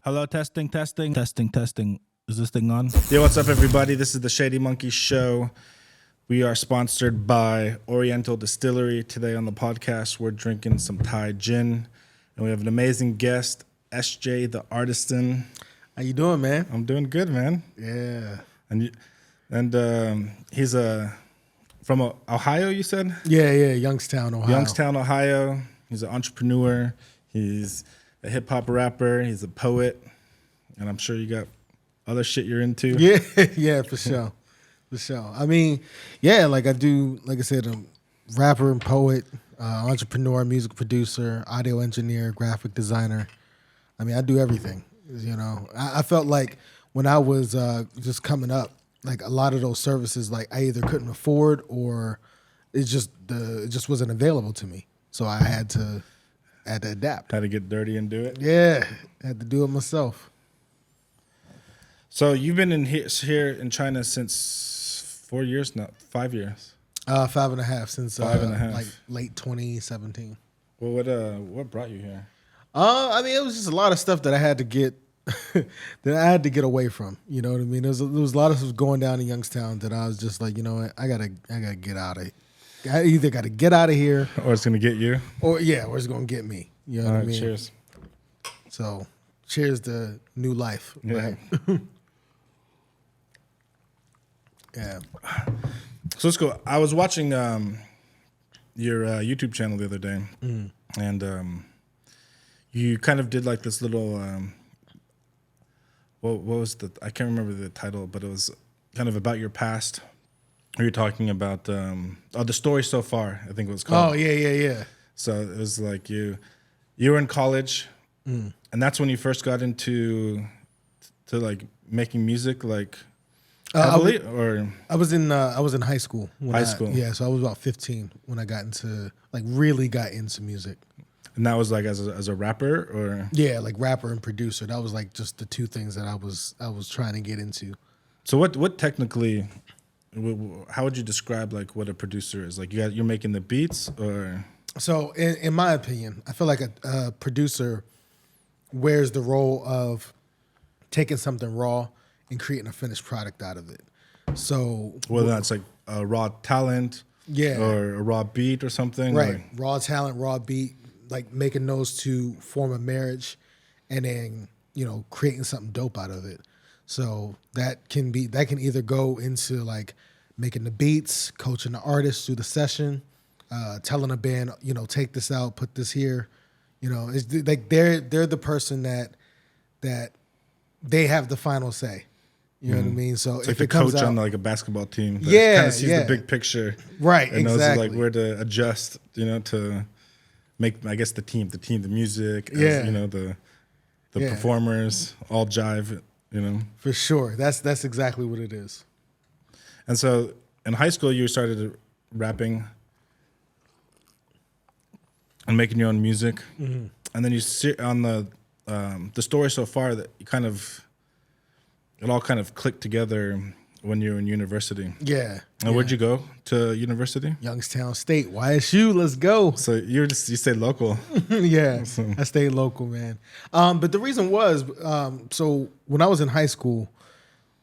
Hello, testing, testing, testing, testing. Is this thing on? Yo, what's up, everybody? This is the Shady Monkey Show. We are sponsored by Oriental Distillery. Today on the podcast, we're drinking some Thai gin, and we have an amazing guest, SJ, the Artisan. How you doing, man? I'm doing good, man. Yeah. And he's from Ohio, you said? Yeah, Youngstown, Ohio. Youngstown, Ohio. He's an entrepreneur. He's a hip hop rapper. He's a poet, and I'm sure you got other shit you're into. Yeah, for sure. For sure. I mean, yeah, like I do, like I said, I'm rapper and poet, entrepreneur, music producer, audio engineer, graphic designer. I mean, I do everything. You know, I felt like when I was just coming up, like a lot of those services, like I either couldn't afford or it just wasn't available to me. So I had to adapt. Had to get dirty and do it. Yeah, had to do it myself. So you've been here in China since 4 years now, 5 years. 5.5 since 5.5. like late 2017. Well, what brought you here? I mean, it was just a lot of stuff that I had to get away from. You know what I mean? There was a lot of stuff going down in Youngstown that I was just like, you know what, I gotta get out of it. I either got to get out of here, Or it's gonna get you. or it's gonna get me. You know All what right, I mean? cheers. So, cheers to new life. Yeah. Right? Yeah. So let's go. I was watching your YouTube channel the other day, and you kind of did like this little. What was I can't remember the title, but it was kind of about your past. You're talking about the story so far, I think it was called. Oh yeah. So it was like you were in college, and that's when you first got into like making music, like heavily, or I was in high school. High school. Yeah, so I was about 15 when I really got into music. and that was like as a rapper, or Yeah, like rapper and producer. That was like just the two things that I was trying to get into. so what technically. How would you describe like what a producer is? Like you're making the beats, or So in my opinion, I feel like a producer wears the role of taking something raw and creating a finished product out of it. So whether that's like a raw talent, Yeah. or a raw beat or something, right, like- raw talent, raw beat, like making those two form a marriage, and then creating something dope out of it. So that can either go into like making the beats, coaching the artist through the session, telling a band, take this out, put this here. It's like they're the person that they have the final say. You know what I mean? So it's if like the it comes coach out, on like a basketball team. That Yeah, kind of sees yeah. the big picture, Right, and knows exactly. like where to adjust, to make, I guess, the music, Yeah. as, the Yeah. performers all jive, for sure, that's exactly what it is. And so in high school you started rapping and making your own music, and then you see on the story so far that it all kind of clicked together when you were in university. Yeah. And where'd you go to university? Youngstown State, YSU, let's go. So you stayed local. Yeah, I stayed local, man. But the reason was, so when I was in high school,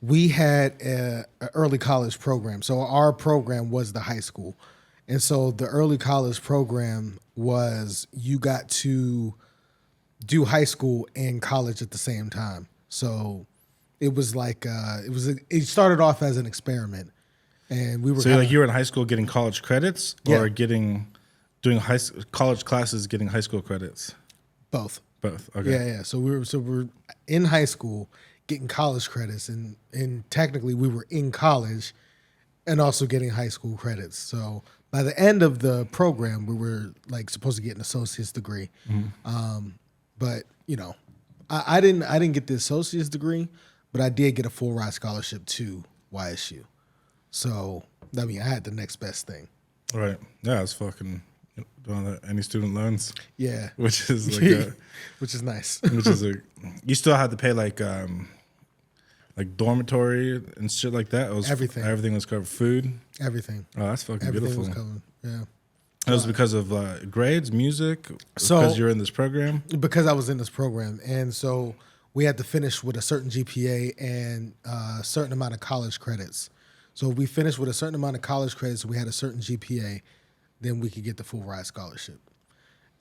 we had an early college program. So our program was the high school. And so the early college program was you got to do high school and college at the same time. So it was like, it started off as an experiment. And we were So you were in high school getting college credits, or Yeah. doing college classes getting high school credits? both. Both. Okay. Yeah. So we're in high school getting college credits, and technically we were in college and also getting high school credits. So by the end of the program, we were like supposed to get an associate's degree. But I didn't get the associate's degree, but I did get a full ride scholarship to YSU. So I mean, I had the next best thing. Right. Yeah, it's fucking doing any student loans, Yeah, which is like which is nice. you still had to pay like dormitory and shit like that. It was everything was covered. Food. Everything. Oh, that's fucking Everything beautiful. was covered. Yeah. It was because of grades, music, So- because you're in this program. Because I was in this program. And so we had to finish with a certain GPA and a certain amount of college credits. So if we finished with a certain amount of college credits, we had a certain GPA, then we could get the full ride scholarship.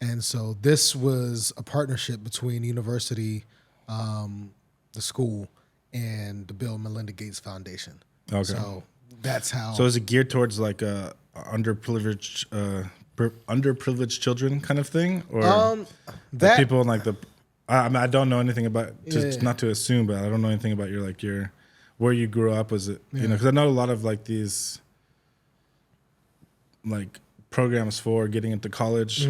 And so this was a partnership between university, the school, and the Bill and Melinda Gates Foundation. Okay. So that's how. So is it geared towards like underprivileged children kind of thing, or that people in like the? I mean, I don't know anything about. Just Yeah. not to assume, but I don't know anything about your where you grew up. Was it because I know a lot of like these like programs for getting into college.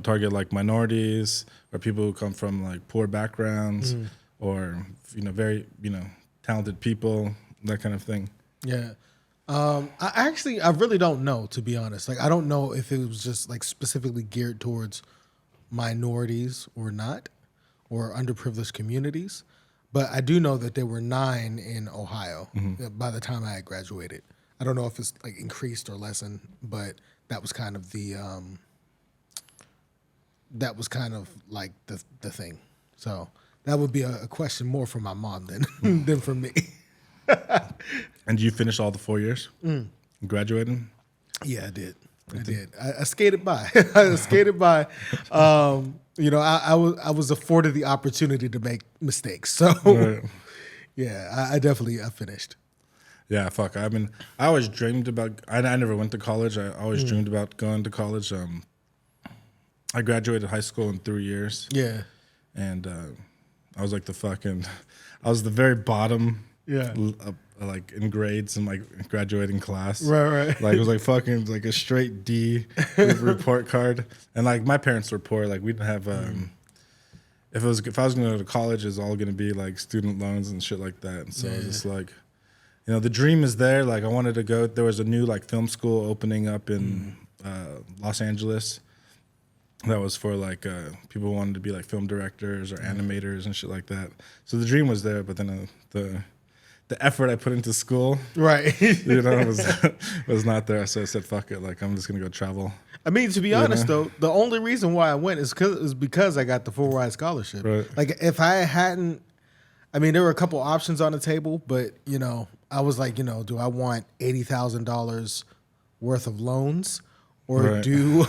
Target like minorities or people who come from like poor backgrounds or very talented people, that kind of thing. Yeah. I really don't know, to be honest. Like, I don't know if it was just like specifically geared towards minorities or not, or underprivileged communities. But I do know that there were 9 in Ohio by the time I had graduated. I don't know if it's like increased or lessened, but that was kind of the like the thing. So that would be a question more for my mom than for me. And you finished all the 4 years? Graduated? Yeah, I did. I skated by. I skated by. I was afforded the opportunity to make mistakes. So, Right. yeah, I definitely finished. Yeah, fuck. I mean, I always dreamed about. I never went to college. I always dreamed about going to college. I graduated high school in 3 years. Yeah. And I was like I was the very bottom. Yeah. Like in grades in my graduating class. Right. Like it was like fucking like a straight D report card. And like my parents were poor. Like we didn't have if I was gonna go to college, it was all gonna be like student loans and shit like that. And so I was just like, the dream is there. Like I wanted to go. There was a new like film school opening up in Los Angeles. That was for like people who wanted to be like film directors or animators and shit like that. So the dream was there, but then the effort I put into school, Right. was not there. So I said, fuck it. Like, I'm just going to go travel. I mean, to be honest, though, the only reason why I went is because I got the full ride scholarship. Right. Like, if I hadn't, I mean, there were a couple options on the table, but, I was like, do I want $80,000 worth of loans or Right. do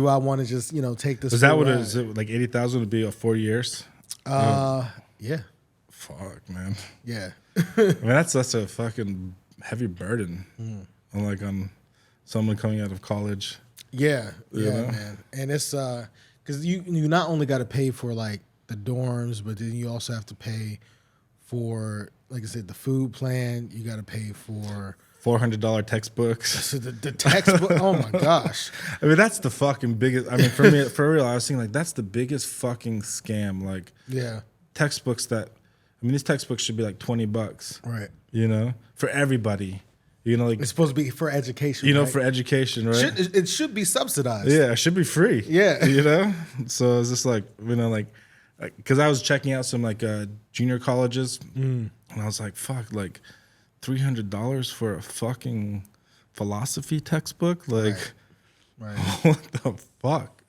I want to just, take this? Is that full what it ride? is? It like 80,000 would be 4 years? Yeah. Fuck, man. Yeah. I mean, that's a fucking heavy burden on someone coming out of college. Yeah, You know? man. And it's because you not only got to pay for like the dorms, but then you also have to pay for, like I said, the food plan. You got to pay for $400 textbooks. so the textbook. Oh my gosh. I mean, that's the fucking biggest. I mean, for real, I was thinking like that's the biggest fucking scam. Like Yeah. textbooks these textbooks should be like $20. Right. For everybody. Like It's supposed to be for education. Right? for education, right? It should be subsidized. Yeah, it should be free. Yeah. So it's just like, because I was checking out some like junior colleges, and I was like, fuck, like $300 for a fucking philosophy textbook, like, Right. what the fuck,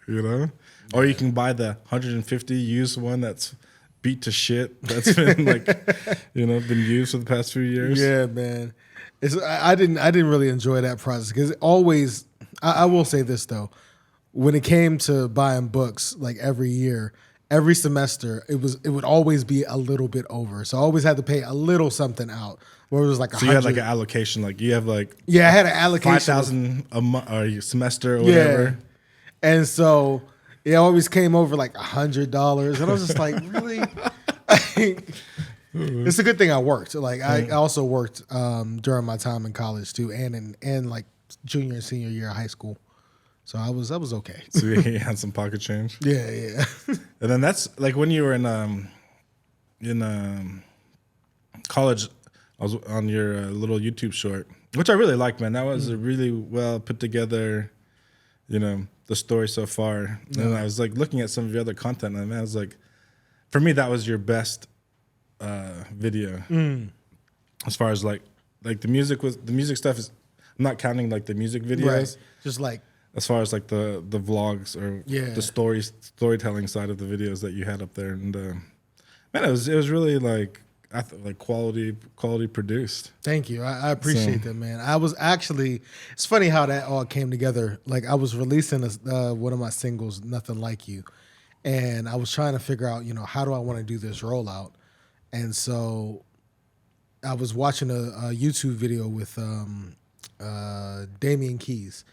Or you can buy the 150 used one that's beat to shit. That's been like, been used for the past few years. Yeah, man. I didn't really enjoy that process because always. I will say this though, when it came to buying books, like every year, every semester, it would always be a little bit over. So I always had to pay a little something out. Where it was like So you had like an allocation, like you have like I had an allocation 5,000 a month or a semester or whatever. And so it always came over like $100, and I was just like, really? It's a good thing I worked. Like I also worked during my time in college too, and like junior and senior year of high school. So I was okay. So you had some pocket change. Yeah. And then that's like when you were in college. I was on your little YouTube short, which I really liked, man. That was a really well put together, the story so far. And I was like looking at some of your other content, and I was like, for me, that was your best video. As far as like the music stuff is, I'm not counting like the music videos. Right. Just like As far as like the vlogs or Yeah. the storytelling side of the videos that you had up there, and Man, it was really like quality produced. Thank you. I appreciate that, man. I was actually, it's funny how that all came together. Like I was releasing one of my singles, Nothing Like You. And I was trying to figure out, how do I want to do this rollout? And so I was watching a YouTube video with Damian Keys.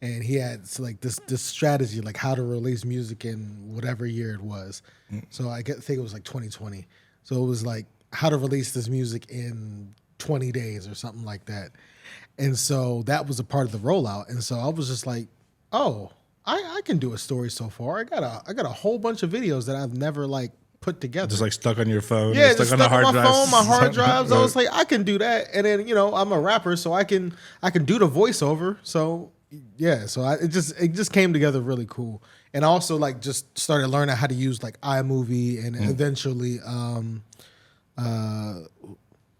And he had like this strategy, like how to release music in whatever year it was. So I think it was like 2020. So it was like how to release this music in 20 days or something like that. And so that was a part of the rollout. And so I was just like, oh, I can do a story so far. I got a whole bunch of videos that I've never like put together. Just like stuck on your phone. Yeah, stuck just on stuck the on hard my drive. phone, my hard drives. I was like, I can do that. And then, I'm a rapper, so I can do the voiceover. So yeah, so it just came together really cool. And I also like just started learning how to use like iMovie and eventually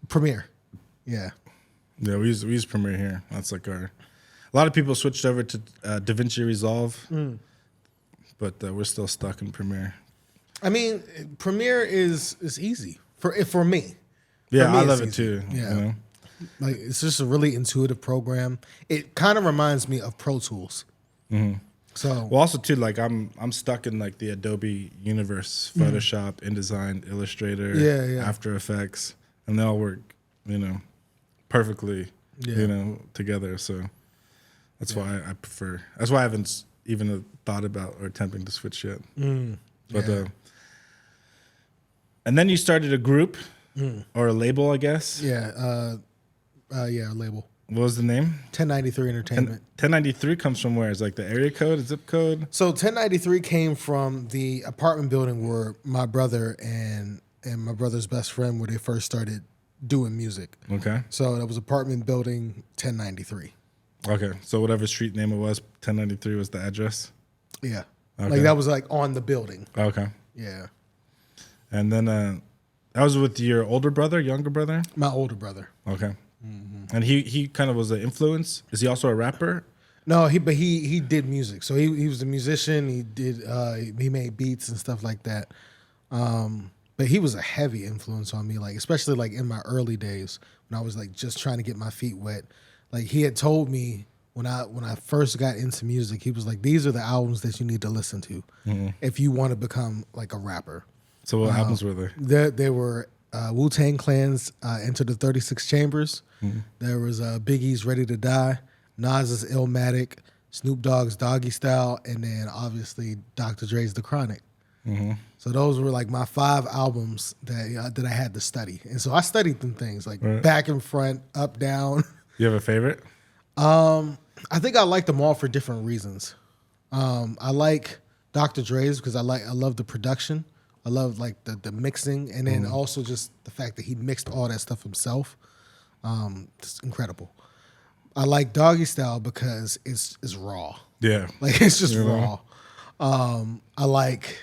Premiere. Yeah. Yeah, we use Premiere here. That's like a lot of people switched over to DaVinci Resolve, but we're still stuck in Premiere. I mean, Premiere is easy for me. Yeah, me, I it's love it easy. too. Yeah. Like it's just a really intuitive program. It kind of reminds me of Pro Tools. So Well, also too, like I'm stuck in like the Adobe universe, Photoshop, InDesign, Illustrator, Yeah. After Effects, and they all work, perfectly, together. So that's why I prefer. That's why I haven't even thought about or attempting to switch yet. But and then you started a group or a label, I guess. yeah, a label. What was the name? 1093 Entertainment. 1093 comes from where? Is like the area code, zip code? So 1093 came from the apartment building where my brother and my brother's best friend, where they first started doing music. Okay. So that was apartment building 1093. Okay. So whatever street name it was, 1093 was the address. Yeah. Okay. Like that was like on the building. Okay. Yeah. And then that was with your older brother, younger brother? My older brother. Okay. And he kind of was an influence. Is he also a rapper? No, he did music. So he was a musician. He did he made beats and stuff like that. But he was a heavy influence on me, like especially like in my early days when I was like just trying to get my feet wet. Like he had told me when I first got into music, he was like, "These are the albums that you need to listen to if you want to become like a rapper." So what albums were there? There were Wu-Tang Clan's Enter the 36 Chambers. There was Biggie's Ready to Die, Nas's Illmatic, Snoop Dogg's Doggy Style, and then obviously Dr. Dre's The Chronic. So those were like my 5 albums that I had to study. And so I studied them things like back and front, up, down. You have a favorite? I think I like them all for different reasons. I like Dr. Dre's because I love the production. I love like the mixing, and then also just the fact that he mixed all that stuff himself. It's incredible. I like Doggy Style because it's raw. Yeah. Like it's just raw. I like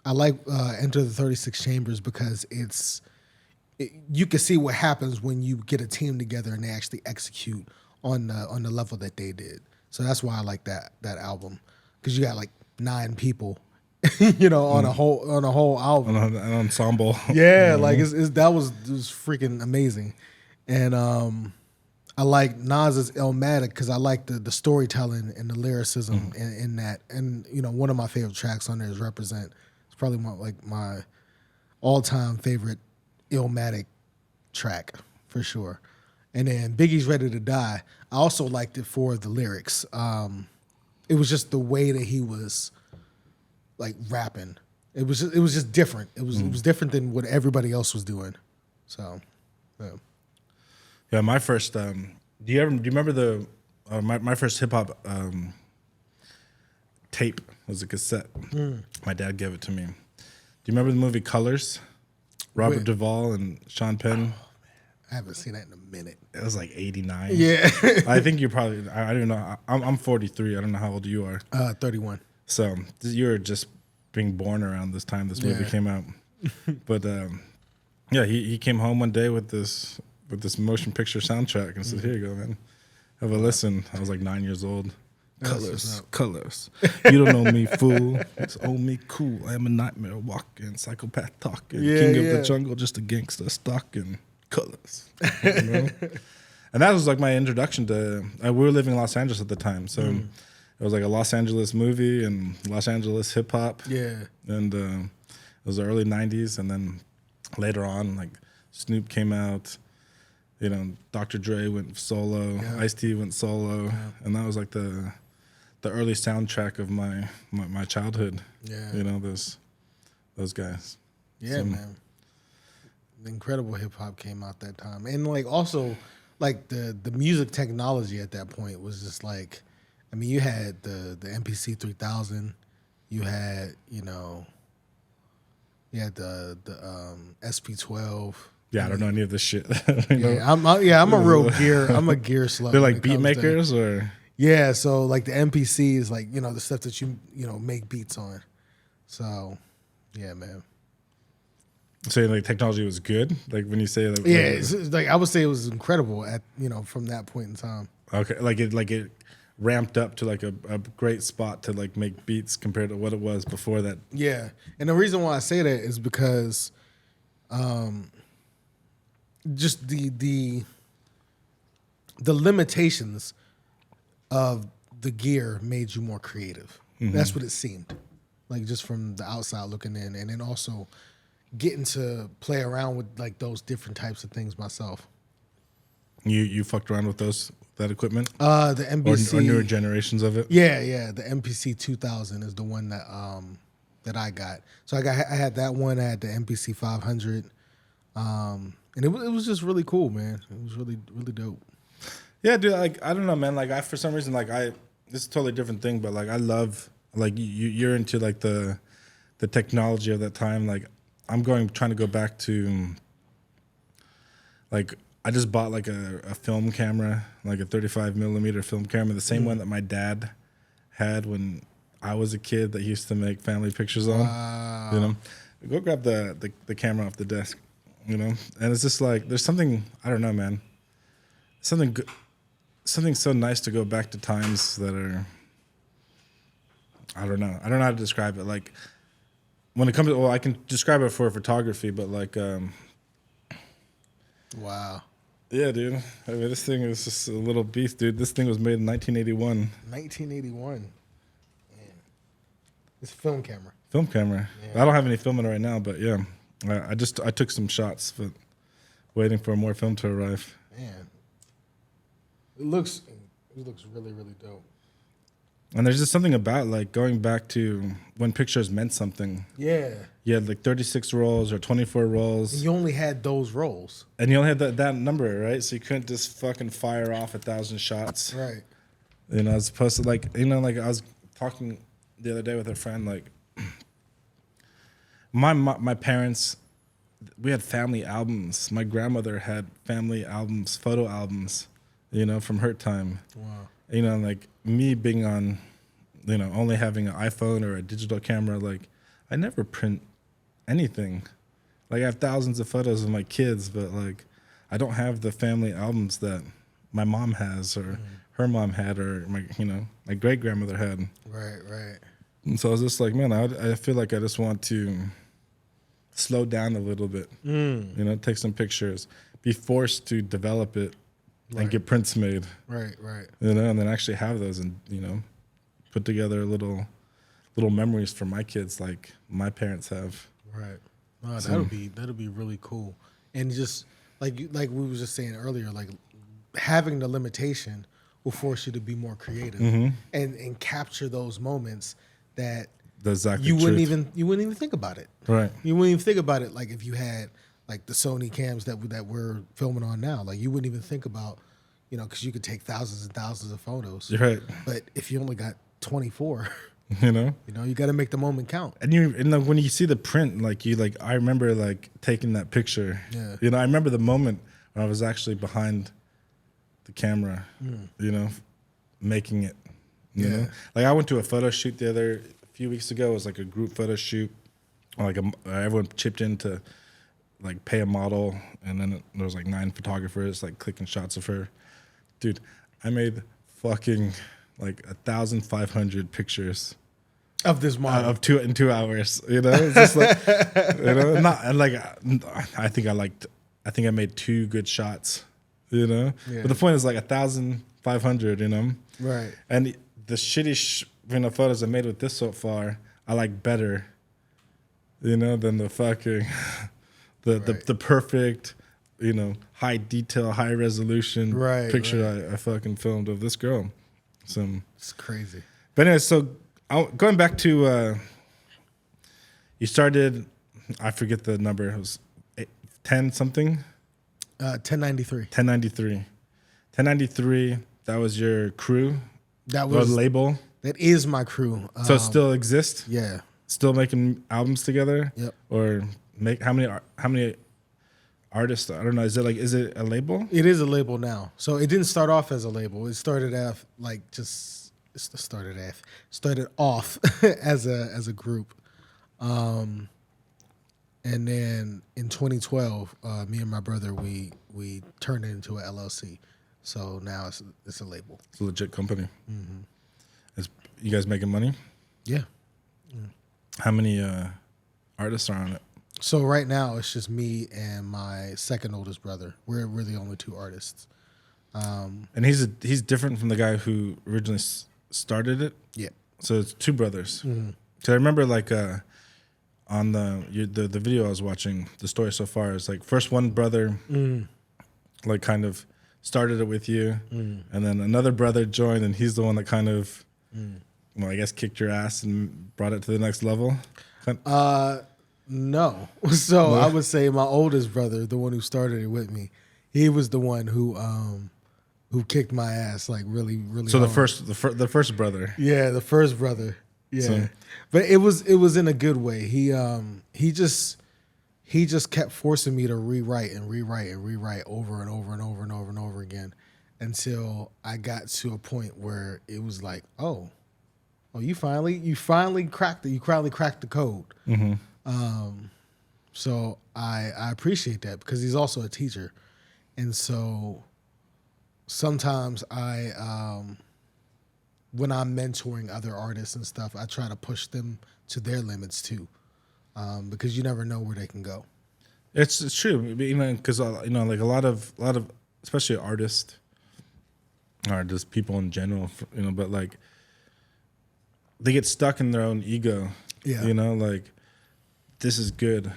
Enter the 36 Chambers because you can see what happens when you get a team together and they actually execute on the level that they did. So that's why I like that album, because you got like 9 people, on a whole album, An ensemble. Yeah, like that was freaking amazing. And I like Nas's Illmatic because I like the storytelling and the lyricism in that. And one of my favorite tracks on there is Represent. It's probably my all-time favorite Illmatic track for sure. And then Biggie's Ready to Die, I also liked it for the lyrics. It was just the way that he was like rapping. It was just different. It was different than what everybody else was doing. So, Yeah, my first. Do you remember my first hip hop tape was a cassette. My dad gave it to me. Do you remember the movie Colors? Robert Duvall and Sean Penn. Oh, I haven't seen that in a minute. It was like 89. Yeah. I think you probably. I don't know. I'm 43. I don't know how old you are. 31. So you were just being born around this time this movie came out. But he came home one day with this motion picture soundtrack and said, "Here you go, man. Have a listen." I was like 9 years old. Colors, colors. You don't know me, fool. It's owe me cool. I am a nightmare walking, psychopath talking, king of the jungle, just a gangster stalking. Colors. You know? And that was like my introduction to. We were living in Los Angeles at the time, so it was like a Los Angeles movie and Los Angeles hip hop. Yeah, and it was the early '90s, and then later on, like Snoop came out. You know, Dr. Dre went solo, Ice-T went solo, and that was like the early soundtrack of my childhood. Yeah, you know those guys. Yeah, man. The incredible hip hop came out that time, and like also like the music technology at that point was just like, I mean, you had the MPC 3000, you had the SP12. Yeah, I don't know any of this shit. I'm a real gear. I'm a gear slug. They're like beat makers, or yeah. So like the MPC is like the stuff that you make beats on. So yeah, man. So like technology was good. Like when you say that, it's like I would say it was incredible at from that point in time. Okay, like it ramped up to like a great spot to like make beats compared to what it was before that. Yeah, and the reason why I say that is because, just the limitations of the gear made you more creative. Mm-hmm. That's what it seemed like, just from the outside looking in, and then also getting to play around with like those different types of things myself. You fucked around with that equipment? The MPC or newer generations of it? Yeah. The MPC 2000 is the one that I got. So I had that one. I had the MPC 500. And it was just really cool, man. It was really, really dope. Yeah, dude. Like I don't know, man. Like for some reason, like this is a totally different thing, but like I love like you're into like the technology of that time. Like I'm trying to go back to like I just bought like a film camera, like a 35 millimeter film camera, the same one that my dad had when I was a kid that he used to make family pictures on. Wow. You know, go grab the camera off the desk. You know, and it's just like there's something, I don't know, man. Something so nice to go back to times that are, I don't know how to describe it. Like when it comes to, I can describe it for photography, but like, wow. Yeah, dude. I mean, this thing is just a little beast, dude. This thing was made in 1981. 1981. Man. It's a film camera. Film camera. Yeah. I don't have any film in it right now, but yeah. I took some shots, but waiting for more film to arrive. Man, it looks really, really dope. And there's just something about like going back to when pictures meant something. Yeah. You had like 36 rolls or 24 rolls. And you only had those rolls. And you only had that number, right? So you couldn't just fucking fire off 1,000 shots. Right. You know, as opposed to like, like I was talking the other day with a friend, like my parents, we had family albums. My grandmother had family albums, photo albums, from her time. Wow. Like me being on, only having an iPhone or a digital camera, like I never print anything. Like I have thousands of photos of my kids, but like I don't have the family albums that my mom has or her mom had or my great grandmother had. Right. And so I was just like, man, I feel like I just want to slow down a little bit, take some pictures, be forced to develop it and get prints made. Right. And then actually have those and, put together little memories for my kids like my parents have. Right. Oh, that'll be really cool. And just like we were just saying earlier, like having the limitation will force you to be more creative and capture those moments that you wouldn't even think about it. Right. You wouldn't even think about it like if you had like the Sony cams that we're filming on now. Like you wouldn't even think about, because you could take thousands and thousands of photos. Right. But if you only got 24, you got to make the moment count. And when you see the print, I remember taking that picture. Yeah. I remember the moment when I was actually behind the camera, making it. You know? Like I went to a photo shoot a few weeks ago. It was like a group photo shoot. Like everyone chipped in to like pay a model, and then there was like 9 photographers like clicking shots of her. Dude, I made fucking like 1,500 pictures Of this model. of in 2 hours. You know, it's just like not and like I think I made 2 good shots. You know, but the point is like 1,500. You know, Right. And the shitty photos I made with this so far, I like better. You know, than the fucking the perfect, high detail, high resolution picture I fucking filmed of this girl. So It's crazy. but anyway, so going back to you started, I forget the number. It was 10 something. 1093. 1093. 1093. That was your crew. That was label. That is my crew. So it still exists. Yeah. Still making albums together. Yep. Or how many artists? I don't know. Is it a label? It is a label now. So it didn't start off as a label. It started off as a group. And then in 2012, me and my brother we turned it into an LLC. So now it's a label. It's a legit company. You guys making money? Yeah. How many artists are on it? So right now it's just me and my second oldest brother. We're the only 2 artists. And he's different from the guy who originally started it. Yeah. So it's 2 brothers. So I remember like on the video I was watching, the story so far is like first one brother like kind of started it with you, and then another brother joined, and he's the one that kind of well, I guess kicked your ass and brought it to the next level. No. So I would say my oldest brother, the one who started it with me, he was the one who kicked my ass like really, really So hard. the first brother. Yeah, the first brother. Yeah. So- But it was in a good way. He just kept forcing me to rewrite over and over and over and over and over again until I got to a point where it was like, oh, you finally cracked it. You finally cracked the code. So I appreciate that because he's also a teacher. And so sometimes when I'm mentoring other artists and stuff, I try to push them to their limits too, because you never know where they can go. It's true, because like a lot of especially artists or just people in general, but like they get stuck in their own ego. Yeah. Like this is good,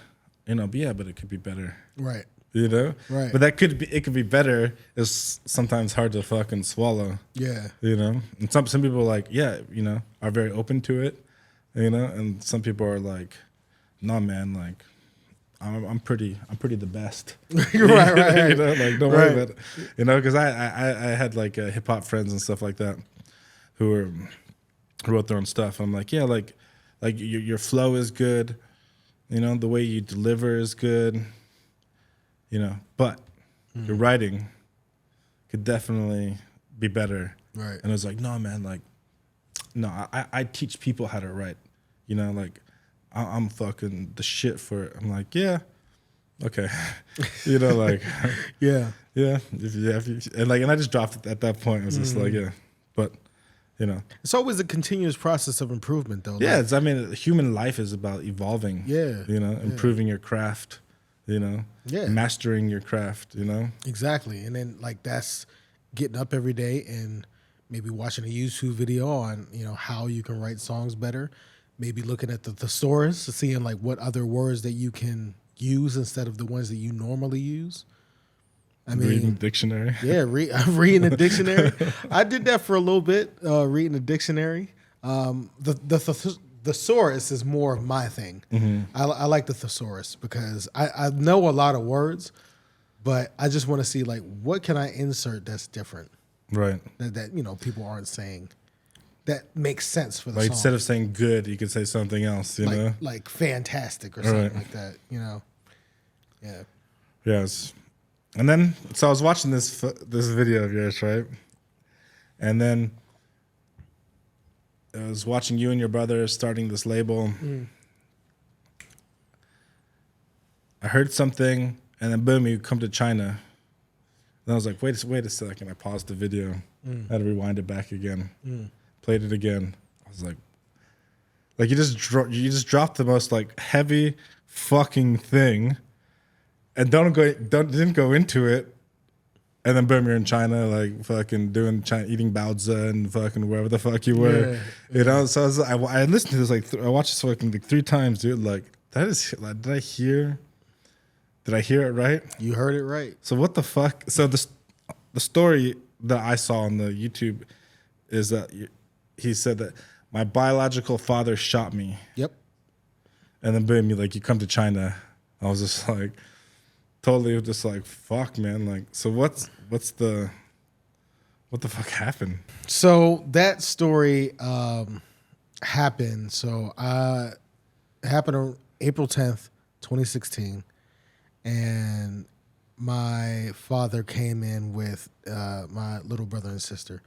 but it could be better. Right. Right. But it could be better is sometimes hard to fucking swallow. Yeah. And some people like, are very open to it, and some people are like, no man, like I'm pretty the best. right. Like don't worry about it. Because I had like hip hop friends and stuff like that who wrote their own stuff. I'm like, yeah, like your flow is good, the way you deliver is good. But your writing could definitely be better. Right. And it was like, no, man, like, no, I teach people how to write. Like, I'm fucking the shit for it. I'm like, yeah, okay. Like, Yeah. yeah. And I just dropped it at that point. I was just like, yeah. But, It's always a continuous process of improvement, though. yeah, human life is about evolving. Yeah. Improving your craft. Mastering your craft, Exactly. And then like that's getting up every day and maybe watching a YouTube video on, how you can write songs better. Maybe looking at the thesaurus, seeing like what other words that you can use instead of the ones that you normally use. I mean, reading the dictionary. Yeah, I'm reading a dictionary. I did that for a little bit, reading a dictionary. The thesaurus is more of my thing. I like the thesaurus because I know a lot of words, but I just want to see like what can I insert that's different, Right. that people aren't saying that makes sense for the Like song. instead of saying good, you could say something else, like fantastic or something Right. like that. Yeah. Yes. And then, so I was watching this video of yours, right? And then I was watching you and your brother starting this label. I heard something, and then boom, you come to China. Then I was like, wait a second. I paused the video. I had to rewind it back again. Played it again. I was like you just dropped the most like heavy fucking thing, and didn't go into it, and then boom, you're in China, like fucking eating baozi and fucking wherever the fuck you were, you know. So I listened to this I watched this fucking like 3 times, dude. Like that is, like, did I hear it right? You heard it right. So what the fuck? So the story that I saw on the YouTube is that he said that my biological father shot me. Yep. And then boom, you come to China. I was just like, totally just like, fuck, man. Like, so what the fuck happened? So that story happened. So it happened on April 10th, 2016. And my father came in with my little brother and sister.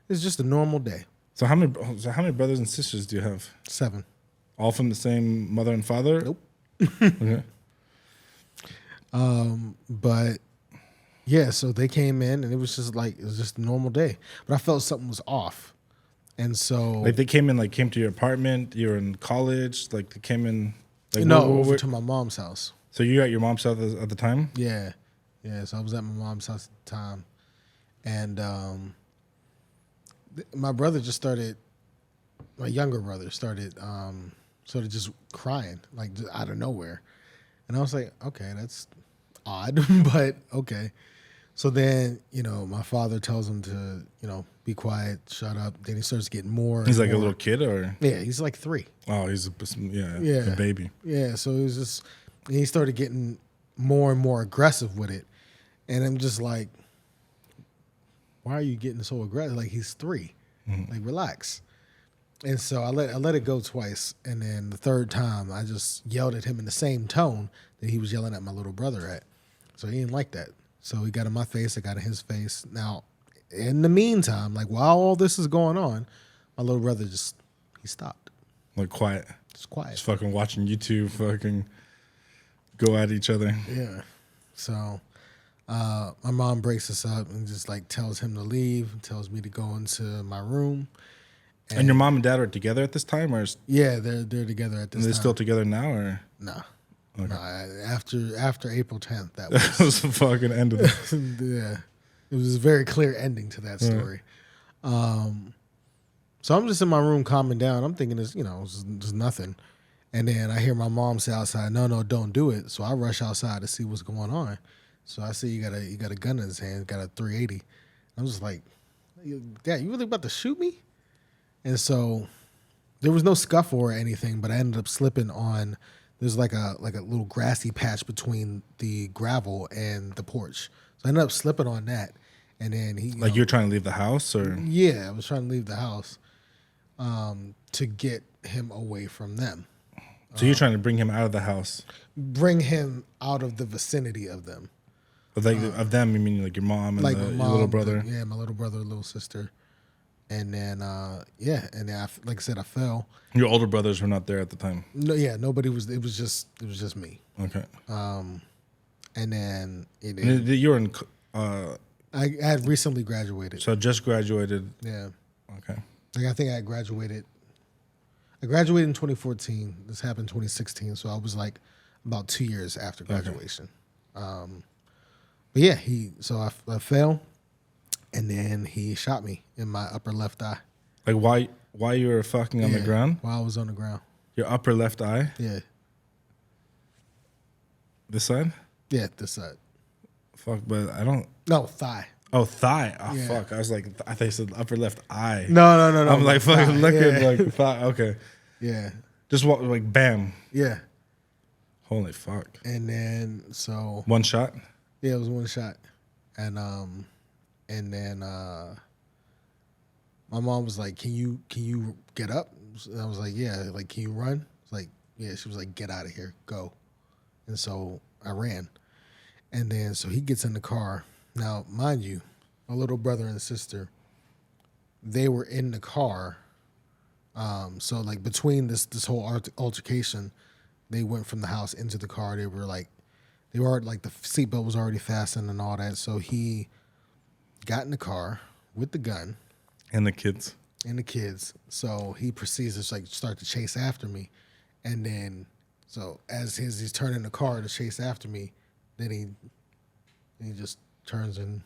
It's just a normal day. So how many brothers and sisters do you have? 7. All from the same mother and father? Nope. Okay. But yeah, so they came in and it was just a normal day. But I felt something was off. And so Like they came to your apartment, you were in college, like they came in like over to my mom's house. So you at your mom's house at the time? Yeah. Yeah. So I was at my mom's house at the time. And my younger brother started sort of just crying, like just out of nowhere. And I was like, okay, that's odd, but okay. So then, my father tells him to, be quiet, shut up. Then he starts getting more. He's like a little kid, or? Yeah, he's like 3. Oh, he's a baby. Yeah, so it was just, he started getting more and more aggressive with it. And I'm just like, why are you getting so aggressive? Like, he's 3. Like, relax. And so I let it go twice. And then the third time, I just yelled at him in the same tone that he was yelling at my little brother at. So he didn't like that. So he got in my face, I got in his face. Now, in the meantime, like while all this is going on, my little brother he stopped. Like quiet. Just quiet. Just fucking watching YouTube fucking go at each other. Yeah. So my mom breaks us up and just like tells him to leave, tells me to go into my room. And your mom and dad are together at this time, or? Yeah, they're together at this time. Are they still together now, or? No. Okay. No, after April 10th, that was the fucking end of it. Yeah. It was a very clear ending to that story. So I'm just in my room calming down. I'm thinking it's just nothing. And then I hear my mom say outside, no, don't do it. So I rush outside to see what's going on. So I see you got a gun in his hand, got a 380. I'm just like, Dad, you really about to shoot me? And so there was no scuffle or anything, but I ended up slipping on, there's like a little grassy patch between the gravel and the porch. So I ended up slipping on that. And then you're trying to leave the house, or? Yeah, I was trying to leave the house to get him away from them. So you're trying to bring him out of the house? Bring him out of the vicinity of them. Of them, you mean like your mom and like your mom, little brother? My little brother, little sister. And then, like I said, I fell. Your older brothers were not there at the time? No, yeah, nobody was. It was just me. Okay. And then you were in. I had recently graduated. So just graduated. Yeah. Okay. Like I think I graduated. I graduated in 2014. This happened in 2016. So I was like about 2 years after graduation. Okay. But yeah, I fell. And then he shot me in my upper left eye. Like why you were fucking on the ground? While I was on the ground. Your upper left eye? Yeah. This side? Yeah, this side. Fuck, but I don't. No, thigh. Oh, thigh. Oh, yeah. Fuck. I was like, I thought you said upper left eye. No. I'm like fucking looking yeah. like thigh. Okay. Yeah. Just walk like bam. Yeah. Holy fuck. And then so. One shot? Yeah, it was one shot. And then my mom was like, can you get up? And I was like, yeah. Like, can you run? It's like, yeah. She was like, get out of here, go. And so I ran. And then so he gets in the car. Now, mind you, my little brother and sister, they were in the car. So like between this whole altercation, they went from the house into the car. They were like the seatbelt was already fastened and all that. So he got in the car with the gun And the kids. and the kids. So he proceeds to like start to chase after me, and then so as he's turning the car to chase after me, then he just turns and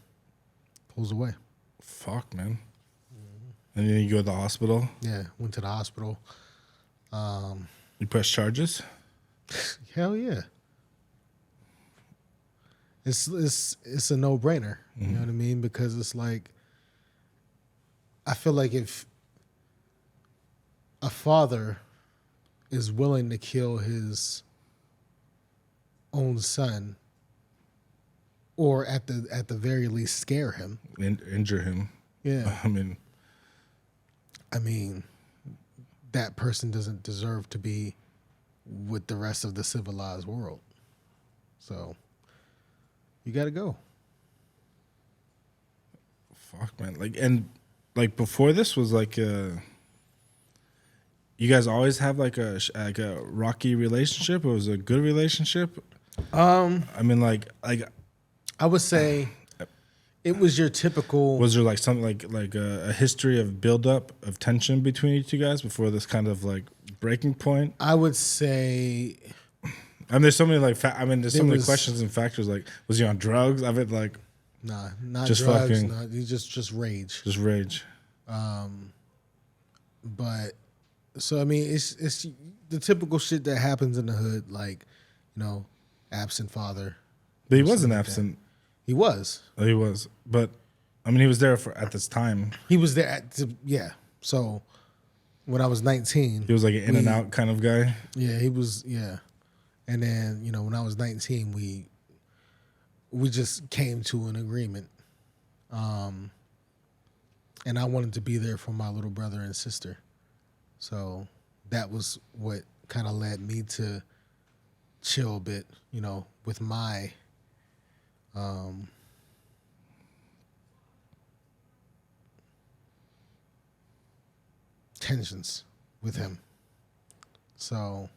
pulls away. Fuck, man. And then you go to the hospital. Yeah, went to the hospital. You press charges. Hell yeah. It's a no-brainer. You know what I mean? Because it's like, I feel like if a father is willing to kill his own son, or at the very least scare him, Injure him. yeah, I mean, that person doesn't deserve to be with the rest of the civilized world. So you got to go. fuck, man. Like before this was like you guys always have like a rocky relationship? It was a good relationship? I mean, like I would say it was your typical. was there like something like a history of buildup of tension between you two guys before this kind of like breaking point? I would say. I mean, there's so many there's so many was- questions and factors. Like, was he on drugs? I mean, like, Nah, not Just drugs. fucking- Nah, you just rage. just rage. But so I mean, it's the typical shit that happens in the hood, like, you know, absent father. But he or wasn't something like that. absent. He was. He was, but I mean, he was there at this time. He was there. Yeah. So when I was 19, He was like an in and out kind of guy. yeah, he was. Yeah. And then, you know, when I was 19, we just came to an agreement. And I wanted to be there for my little brother and sister. So that was what kind of led me to chill a bit, you know, with my tensions with him. So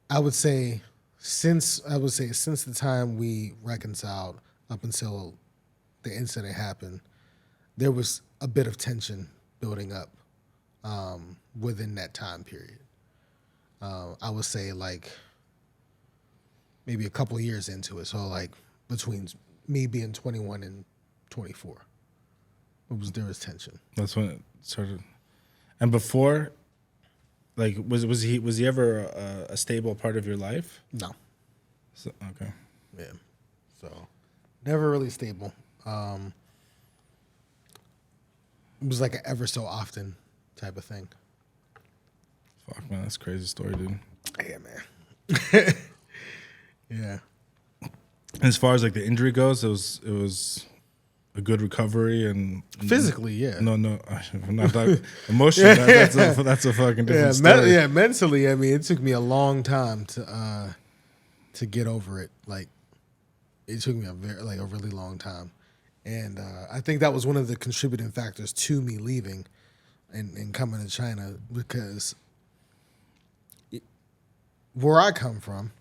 I would say since the time we reconciled up until the incident happened, there was a bit of tension building up within that time period. I would say like maybe a couple years into it. So like between me being 21 and 24, there was tension. That's when it started. And before, like, was he ever a stable part of your life? No. So, okay. Yeah. So never really stable. It was like an ever so often type of thing. Fuck, man, that's a crazy story, dude. Yeah, man. Yeah. As far as like the injury goes, it was a good recovery and Physically, yeah. No, I'm not that emotionally. That's a fucking different story. Mentally, I mean, it took me a long time to get over it. Like, it took me a really long time, and I think that was one of the contributing factors to me leaving and coming to China, because where I come from,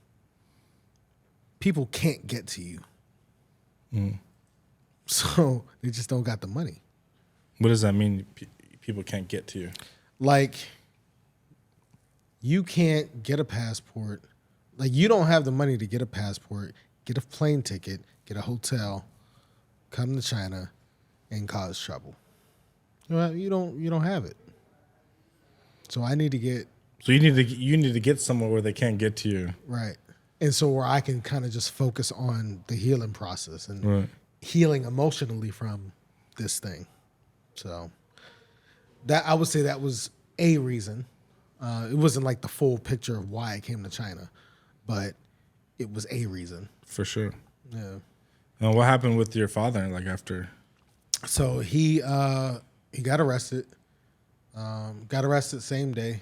people can't get to you. So they just don't got the money. What does that mean? People can't get to you. Like, you can't get a passport. Like, you don't have the money to get a passport, get a plane ticket, get a hotel, come to China, and cause trouble. You don't have it. So I need to get So you need to get somewhere where they can't get to you. right. And so where I can kind of just focus on the healing process and Right. healing emotionally from this thing. So that, I would say, that was a reason. It wasn't like the full picture of why I came to China, but it was a reason. For sure. Yeah. And what happened with your father? Like after? So he got arrested. Got arrested same day.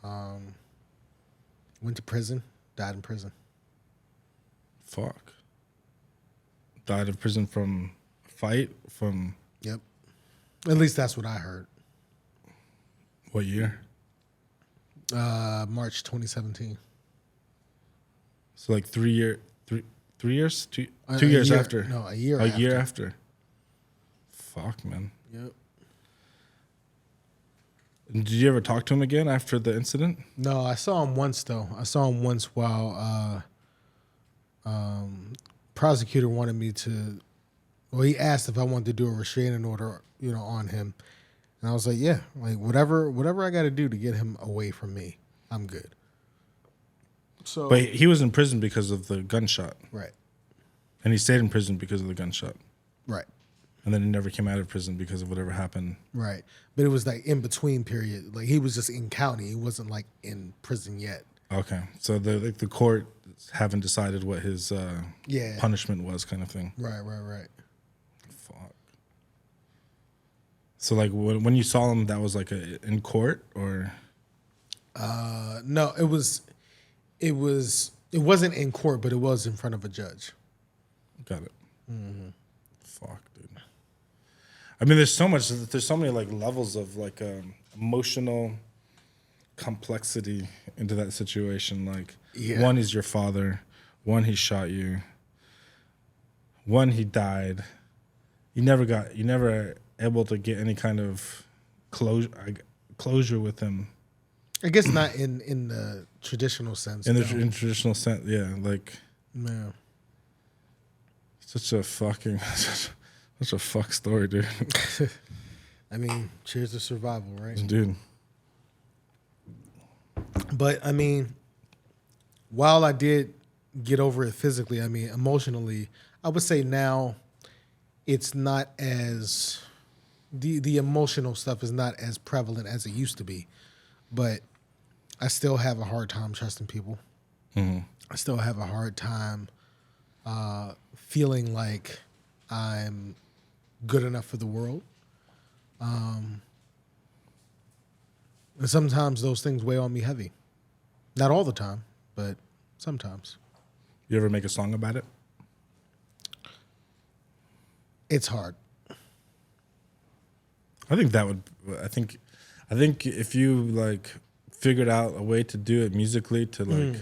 Went to prison. Died in prison. Fuck. Died of prison from a fight? From Yep. At least that's what I heard. what year? March 2017. So like 3 years? 2 A years year- after? No, a year A after. year after. Fuck, man. Yep. Did you ever talk to him again after the incident? No, I saw him once though. I saw him once while prosecutor wanted me to. Well, he asked if I wanted to do a restraining order, on him, and I was like, yeah, like whatever I got to do to get him away from me, I'm good. So, But he was in prison because of the gunshot, right, and he stayed in prison because of the gunshot, right, and then he never came out of prison because of whatever happened. right. But it was like in between period. Like he was just in county. He wasn't like in prison yet. Okay, so the court haven't decided what his Yeah. punishment was, kind of thing. Right. Fuck. So like when you saw him, that was like in court or? No, it wasn't in court, but it was in front of a judge. Got it. Mm-hmm. Fuck, dude. I mean, there's so many like levels of like emotional complexity into that situation. Like, one is your father, one he shot you, one he died. You never able to get any kind of closure with him. I guess not in the traditional sense. In traditional sense, yeah, like no. Such a fuck story, dude. I mean, cheers to survival, right? Dude. But I mean, while I did get over it physically, I mean, emotionally, I would say now it's not as the emotional stuff is not as prevalent as it used to be. But I still have a hard time trusting people. Mm-hmm. I still have a hard time feeling like I'm good enough for the world. And sometimes those things weigh on me heavy. Not all the time, but sometimes. You ever make a song about it? It's hard. I think if you like figured out a way to do it musically to like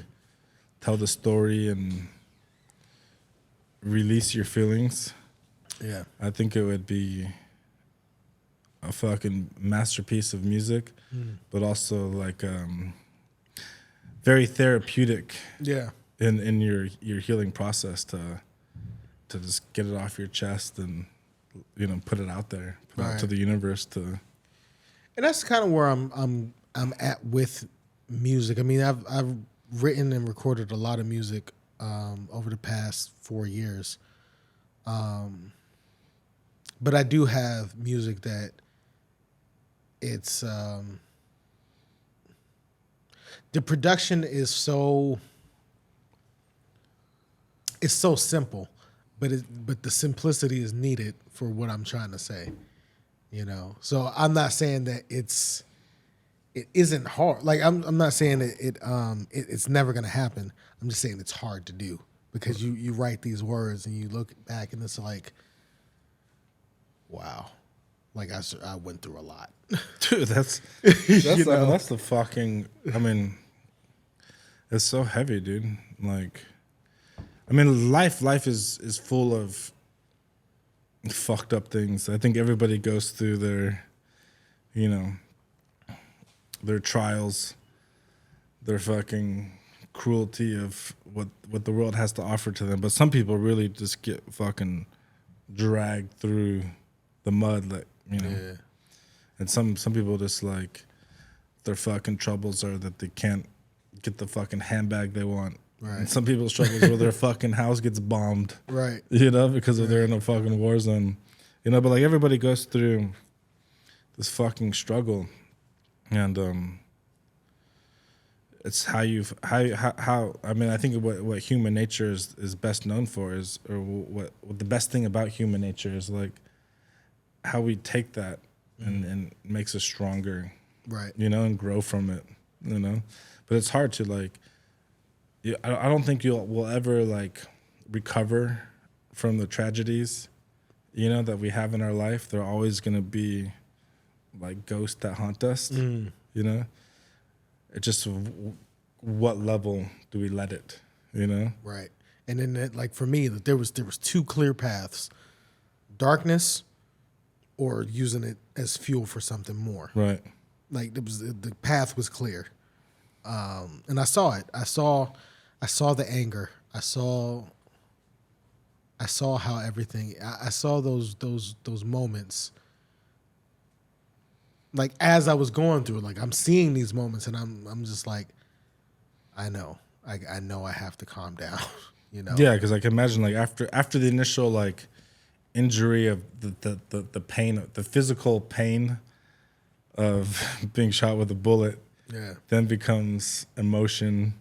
tell the story and release your feelings, Yeah. I think it would be a fucking masterpiece of music, but also like very therapeutic. Yeah. In your healing process to just get it off your chest and put it out there, put it out to the universe to. And that's kind of where I'm at with music. I mean, I've written and recorded a lot of music over the past 4 years. But I do have music that it's the production is so simple, but the simplicity is needed for what I'm trying to say. So I'm not saying that it isn't hard. Like I'm not saying that it's never gonna happen. I'm just saying it's hard to do because you write these words and you look back and it's like, wow, like I went through a lot. Dude, that's the fucking. I mean, it's so heavy, dude. Like, I mean, life is full of fucked up things. I think everybody goes through their trials, their fucking cruelty of what the world has to offer to them. But some people really just get fucking dragged through the mud, like Yeah. And some people just like their fucking troubles are that they can't get the fucking handbag they want. Right. And some people's troubles are their fucking house gets bombed. Right. Because they're in a fucking war zone. But like everybody goes through this fucking struggle. And it's how I mean, I think what human nature is best known for or what the best thing about human nature is like how we take that and makes us stronger. Right. And grow from it. But it's hard to like. I don't think we'll ever like recover from the tragedies, that we have in our life. They're always gonna be like ghosts that haunt us. It's just what level do we let it? Right. And then like for me, there was two clear paths: darkness or using it as fuel for something more. Right. Like the path was clear, and I saw it. I saw the anger. I saw how everything. I saw those moments. Like as I was going through, like I'm seeing these moments, and I'm just like, I know I have to calm down. You know. Yeah, because I can imagine like after the initial like injury of the pain, the physical pain of being shot with a bullet, Yeah. then becomes emotion,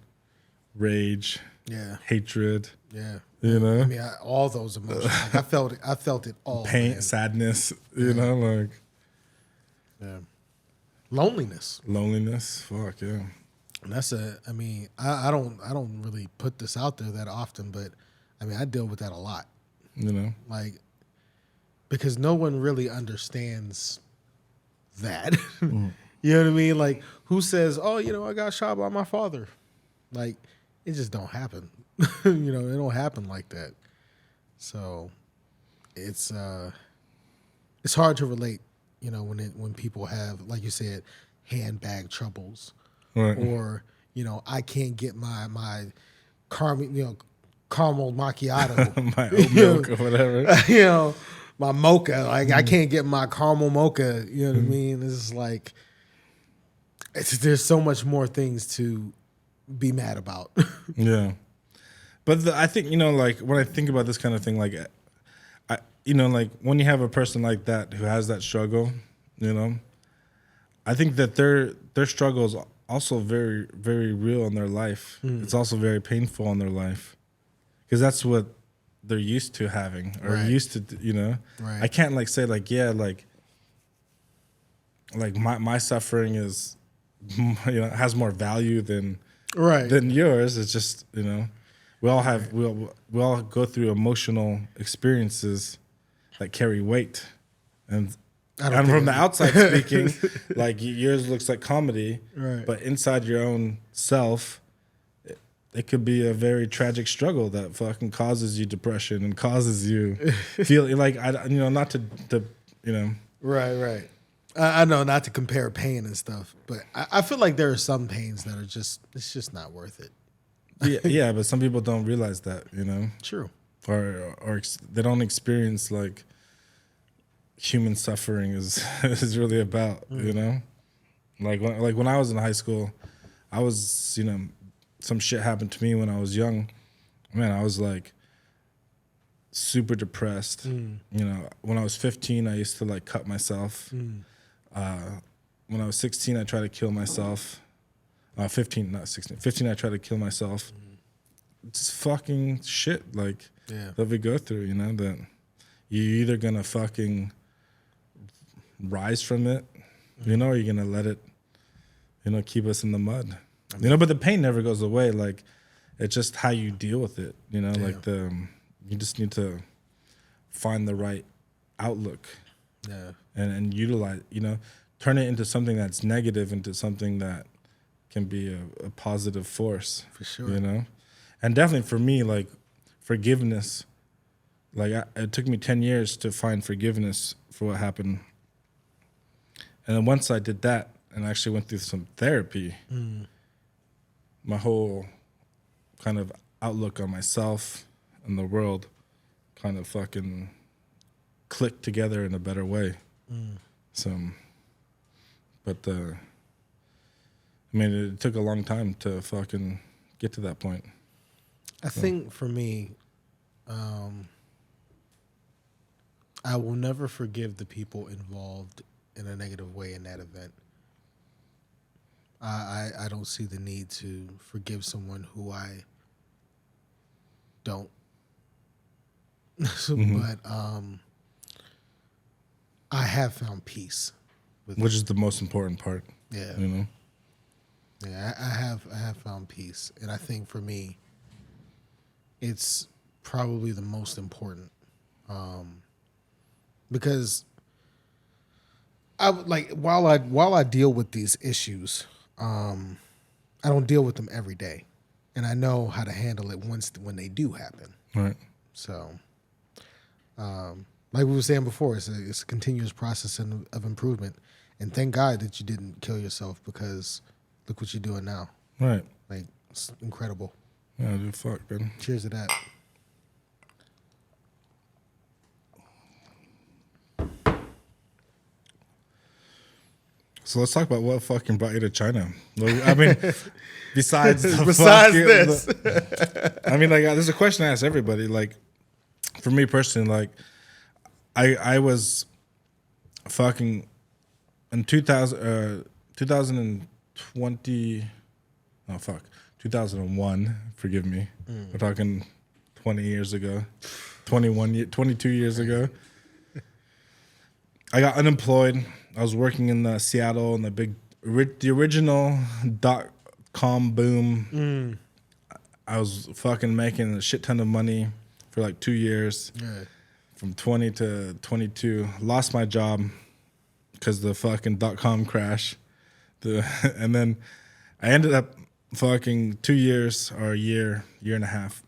rage, Yeah. hatred, Yeah. you know, I mean, all those emotions. Like I felt it all. pain, Man. sadness, you know, like Yeah. Loneliness. loneliness. Fuck yeah. And that's I mean, I don't really put this out there that often, but I mean, I deal with that a lot. You know, Like, because no one really understands that. You know what I mean? Like, who says, "Oh, you know, I got shot by my father"? Like, it just don't happen. You know, it don't happen like that. So, it's hard to relate. You know, when people have, like you said, handbag troubles, right. or you know, I can't get my caramel macchiato, My oat milk or whatever. you know, my mocha. Like I can't get my caramel mocha. You know what I mean? It's just like there's so much more things to be mad about. Yeah, but I think, you know, like when I think about this kind of thing, like you know, like when you have a person like that who has that struggle, you know, I think that their struggle is also very, very real in their life. It's also very painful in their life because that's what they're used to having or Right. used to, you know. Right. I can't like say like, yeah, like my suffering is, you know, has more value than yours. It's just, you know, we all have we all go through emotional experiences that carry weight, and from the outside speaking, like yours looks like comedy, Right. but inside your own self, it could be a very tragic struggle that fucking causes you depression and causes you feel like you know, not to you know. Right. I know not to compare pain and stuff, but I feel like there are some pains that are it's just not worth it. Yeah, but some people don't realize that, you know, True. or they don't experience like human suffering is really about, you know, like when I was in high school, I was, you know, some shit happened to me when I was young. Man, I was like super depressed. You know, when I was 15, I used to like cut myself. When I was 16, I tried to kill myself. 15, not 16. 15, I tried to kill myself. Just fucking shit, like, that we go through, you know, that you're either gonna fucking rise from it, you know, or you're gonna let it, you know, keep us in the mud. You know, but the pain never goes away. Like, it's just how you deal with it, you know, like you just need to find the right outlook. Yeah. And utilize, you know, turn it into something that's negative into something that can be a positive force. For sure. You know? And definitely for me, like, forgiveness, like, it took me 10 years to find forgiveness for what happened. And then once I did that and actually went through some therapy, my whole kind of outlook on myself and the world kind of fucking clicked together in a better way. So, but I mean, it took a long time to fucking get to that point. I think for me, I will never forgive the people involved in a negative way in that event. I don't see the need to forgive someone who I don't. But I have found peace with Which is the most important part. Yeah. You know? Yeah, I have found peace, and I think for me, it's probably the most important, because I like while I deal with these issues, I don't deal with them every day, and I know how to handle it when they do happen. Right. So, like we were saying before, it's a continuous process of improvement. And thank God that you didn't kill yourself, because look what you're doing now. Right. Like, it's incredible. Yeah, dude, fuck, man. Cheers to that. So let's talk about what fucking brought you to China. I mean, besides this. I mean, like, there's a question I ask everybody. Like, for me personally, like, I was fucking in 2020. Oh fuck, 2001. Forgive me. We're talking 20 years ago, 22 years ago. I got unemployed. I was working in Seattle in the original .com boom. I was fucking making a shit ton of money for like 2 years, from 20 to 22. Lost my job because the fucking .com crash. And then I ended up fucking 2 years or a year and a half,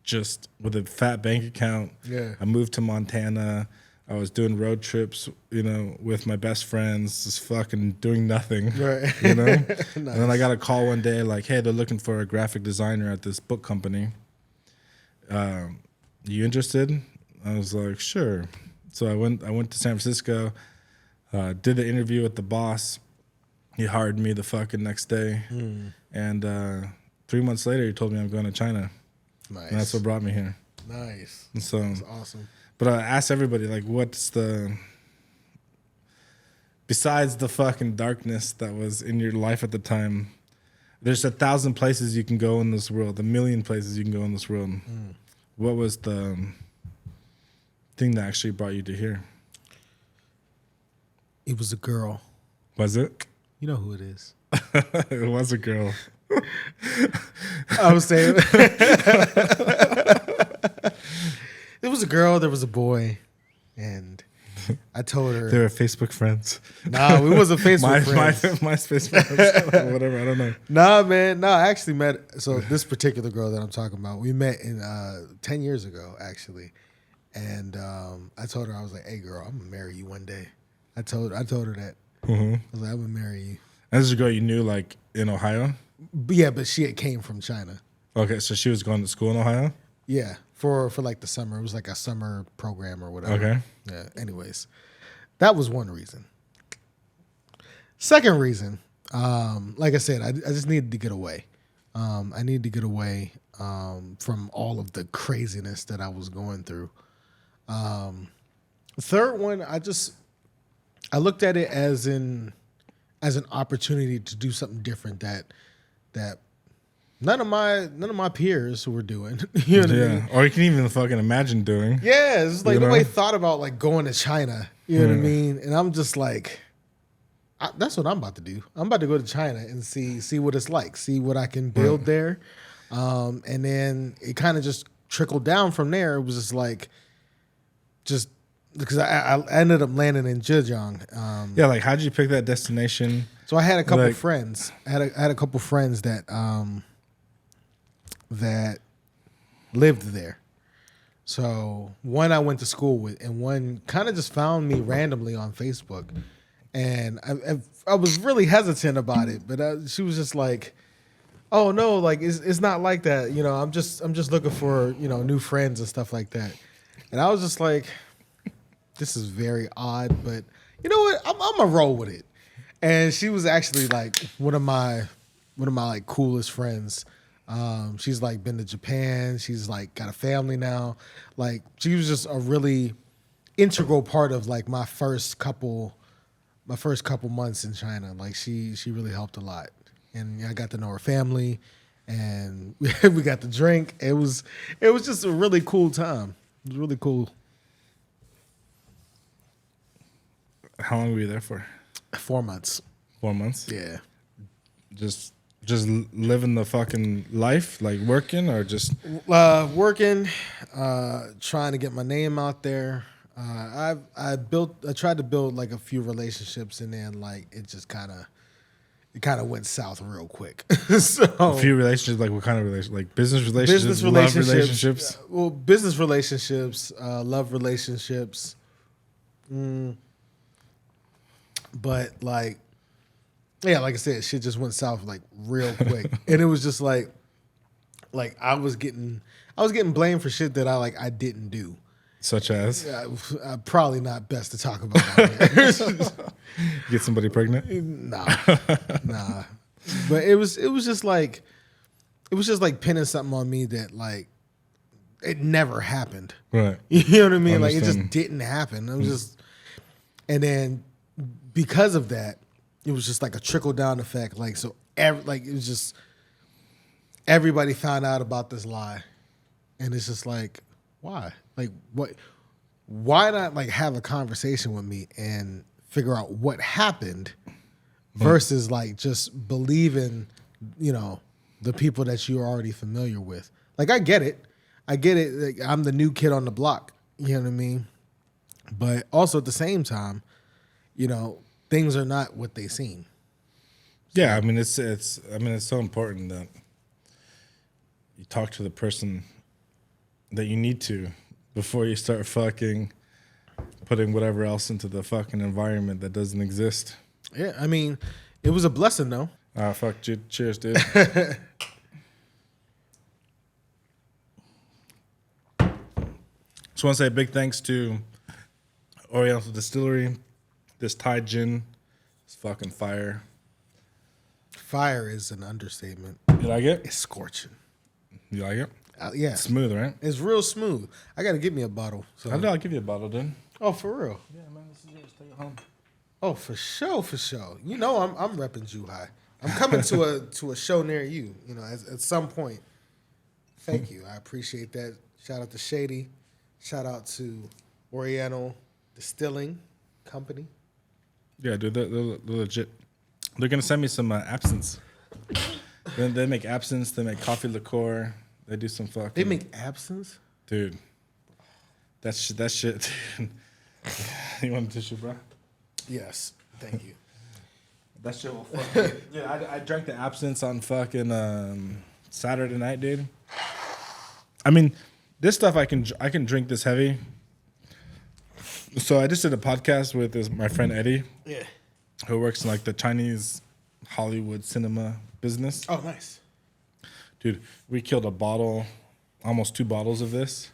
just with a fat bank account. Yeah. I moved to Montana. I was doing road trips, with my best friends, just fucking doing nothing, Right. Nice. And then I got a call one day, like, hey, they're looking for a graphic designer at this book company. You interested? I was like, sure. So I went to San Francisco, did the interview with the boss. He hired me the fucking next day. And 3 months later, he told me I'm going to China. Nice. And that's what brought me here. Nice. And so, That's awesome. but I asked everybody, like, besides the fucking darkness that was in your life at the time, there's 1,000 places you can go in this world, 1 million places you can go in this world. What was the thing that actually brought you to here? It was a girl. Was it? You know who it is. It was a girl. I was saying. There was a girl, there was a boy, and I told her. They were Facebook friends. Nah, we wasn't Facebook friends. MySpace friends. Whatever, I don't know. Nah, man. No, I actually met. So this particular girl that I'm talking about, we met in 10 years ago, actually. And I told her, I was like, hey, girl, I'm going to marry you one day. I told her that. I was like, I'm going to marry you. And this is a girl you knew, like, in Ohio? But yeah, but she had came from China. Okay, so she was going to school in Ohio? Yeah, for like the summer. It was like a summer program or whatever. Okay. Yeah, anyways. That was one reason. Second reason, like I said, I just needed to get away. I needed to get away from all of the craziness that I was going through. Third one, I looked at it as an opportunity to do something different that none of my peers were doing. You know what I mean? Or you can even fucking imagine doing. Yeah, it's like You know? nobody thought about like going to China. You know what I mean? And I'm just like, that's what I'm about to do. I'm about to go to China and see what it's like, see what I can build there. And then it kind of just trickled down from there. It was just like, just because I ended up landing in Zhejiang. Yeah, like how'd you pick that destination? So I had a couple Like- friends. I had a couple friends that that lived there. So one I went to school with, and one kind of just found me randomly on Facebook, and I was really hesitant about it, but she was just like, "Oh no, like it's not like that, you know. I'm just looking for new friends and stuff like that," and I was just like, "This is very odd, but you know what? I'm gonna roll with it." And she was actually like one of my like coolest friends. She's like been to Japan. She's like got a family now. Like she was just a really integral part of like my first couple months in China. Like she really helped a lot, and I got to know her family, and we got to drink. It was just a really cool time. It was really cool. How long were you there for? 4 months. 4 months? Yeah. Just living the fucking life, like working or just Working, trying to get my name out there. I tried to build like a few relationships, and then like it it kind of went south real quick. So A few relationships, like what kind of relationships? Like business relationships, business love relationships. Well, business relationships, love relationships. But like, yeah, like I said, shit just went south like real quick, and it was just like I was getting blamed for shit that I didn't do. Such as Probably not best to talk about. get somebody pregnant. Nah. But it was just like pinning something on me that like it never happened. Right. You know what I mean? Like it just Understand. didn't happen. It was just, and then because of that, it was just like a trickle down effect. Like so, it was just everybody found out about this lie, and it's just like, why? Like what? Why not like have a conversation with me and figure out what happened versus like just believing, the people that you're already familiar with. Like I get it. Like, I'm the new kid on the block. You know what I mean? But also at the same time, things are not what they seem. Yeah, I mean it's so important that you talk to the person that you need to before you start fucking putting whatever else into the fucking environment that doesn't exist. Yeah, I mean, it was a blessing though. Fuck, cheers, dude. Just want to say a big thanks to Oriental Distillery. This Thai gin is fucking fire. Fire is an understatement. You like it? It's scorching. You like it? Yeah. Smooth, right? It's real smooth. I got to get me a bottle. So. I'll give you a bottle, dude. Oh, for real? Yeah, man, this is yours. Take it home. Oh, for sure, for sure. I'm repping Zhuhai. I'm coming to a show near you. At some point. Thank you. I appreciate that. Shout out to Shady. Shout out to Oriental Distilling Company. Yeah, dude, they're legit. They're gonna send me some absinthe. Then they make absinthe. They make coffee liqueur. They do some fucking. They make absinthe, dude. That shit. Dude. You want a tissue, bro? Yes, thank you. That shit will fucking. Dude, I drank the absinthe on fucking Saturday night, dude. I mean, this stuff I can drink this heavy. So I just did a podcast with my friend Eddie. Yeah. Who works in like the Chinese Hollywood cinema business. Oh, nice. Dude, we killed a bottle, almost 2 bottles of this.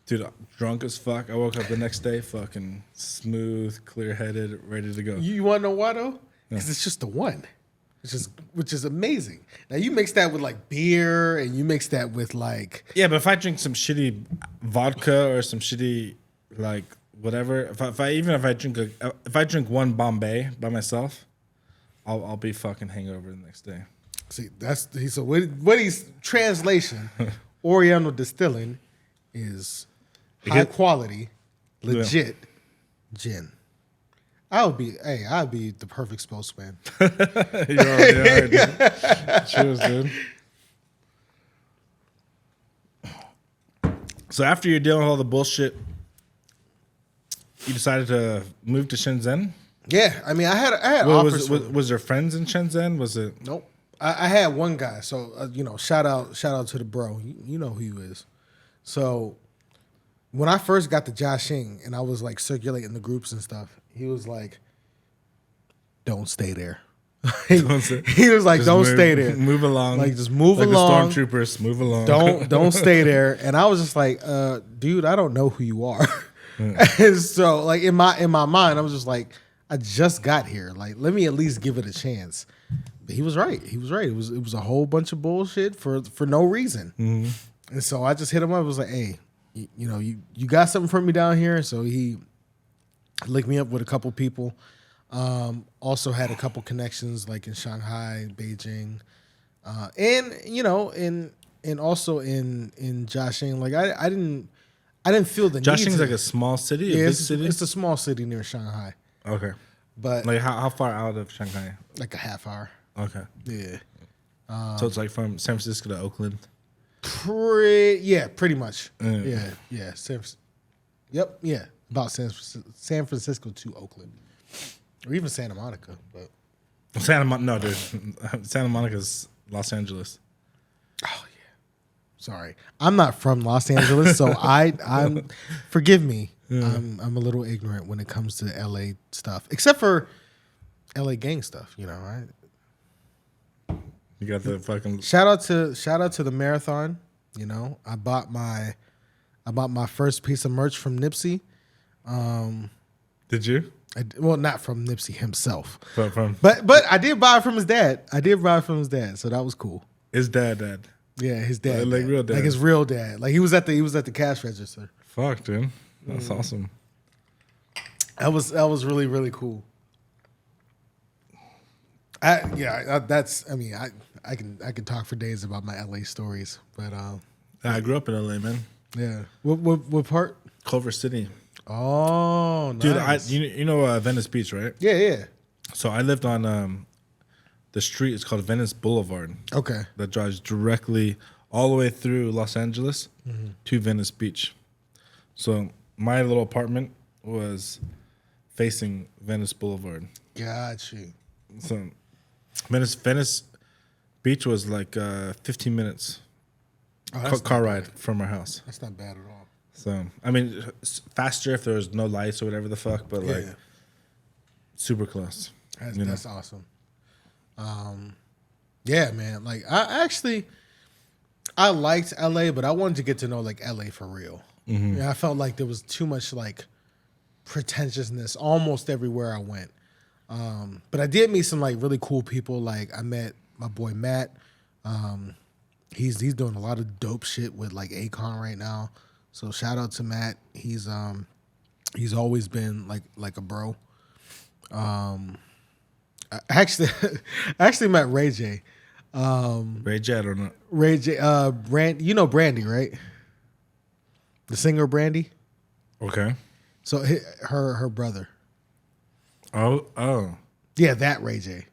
Dude, drunk as fuck. I woke up the next day fucking smooth, clear-headed, ready to go. You want to know why though? Because it's just the one. Which is amazing. Now you mix that with like beer and you mix that with like. Yeah, but if I drink some shitty vodka or some shitty like whatever, if I drink one Bombay by myself, I'll be fucking hangover the next day. See, so what he's translation. Oriental Distilling is high quality, legit gin. I'd be the perfect spokesman. You already are, dude. Cheers, dude. So after you're dealing with all the bullshit, you decided to move to Shenzhen? Yeah, I mean, I had offers. Was there friends in Shenzhen? Was it? Nope. I had one guy. So shout out to the bro. You know who he is. So when I first got to Jiaxing and I was like circulating the groups and stuff, he was like, "Don't stay there." He was like, "Don't stay there. Move along. Like just move along. The stormtroopers, move along. Don't stay there." And I was just like, "Dude, I don't know who you are." And so like in my mind, I was just like, I just got here. Like, let me at least give it a chance. But he was right. It was a whole bunch of bullshit for no reason. Mm-hmm. And so I just hit him up. I was like, hey, you got something for me down here? So he linked me up with a couple people. Also had a couple connections like in Shanghai, Beijing, and also in Jiaxing. Like I didn't feel the need. Jiaxing's like a small city, yeah, big city? It's a small city near Shanghai. Okay. But like how far out of Shanghai? Like a half hour. Okay. Yeah. So it's like from San Francisco to Oakland? Pretty much. Yeah. Yeah. Yep. Yeah. About San Francisco to Oakland. Or even Santa Monica. But No, dude. Santa Monica's Los Angeles. Oh yeah. Sorry, I'm not from Los Angeles, so I'm. Forgive me. Yeah. I'm a little ignorant when it comes to LA stuff, except for LA gang stuff. You know, right? You got the fucking Shout out to the marathon. You know, I bought my first piece of merch from Nipsey. Did you? Well, not from Nipsey himself, From but I did buy it from his dad. So that was cool. his dad. Yeah, his dad, Like real dad. like his real dad. Like he was at the cash register. Fuck, dude. That's awesome. That was really really cool. I can talk for days about my LA stories, but I grew up in LA, man. yeah. What part? Culver City. Oh, nice. Dude, you know Venice Beach, right? Yeah. So I lived on the street. It's called Venice Boulevard. Okay. That drives directly all the way through Los Angeles to Venice Beach. So my little apartment was facing Venice Boulevard. Got you. So Venice Beach was like 15 minutes car ride from our house. That's not bad at all. So I mean, it's faster if there was no lights or whatever the fuck, but like super close. That's awesome. Yeah, man. Like I liked LA, but I wanted to get to know like LA for real. Mm-hmm. Yeah, I felt like there was too much like pretentiousness almost everywhere I went. But I did meet some like really cool people. Like I met my boy Matt. He's doing a lot of dope shit with like Akon right now. So shout out to Matt. He's always been like a bro. I actually met Ray J. Ray J, I don't know. Ray J. You know Brandy, right? The singer Brandy. Okay. So her brother. Oh. Yeah, that Ray J.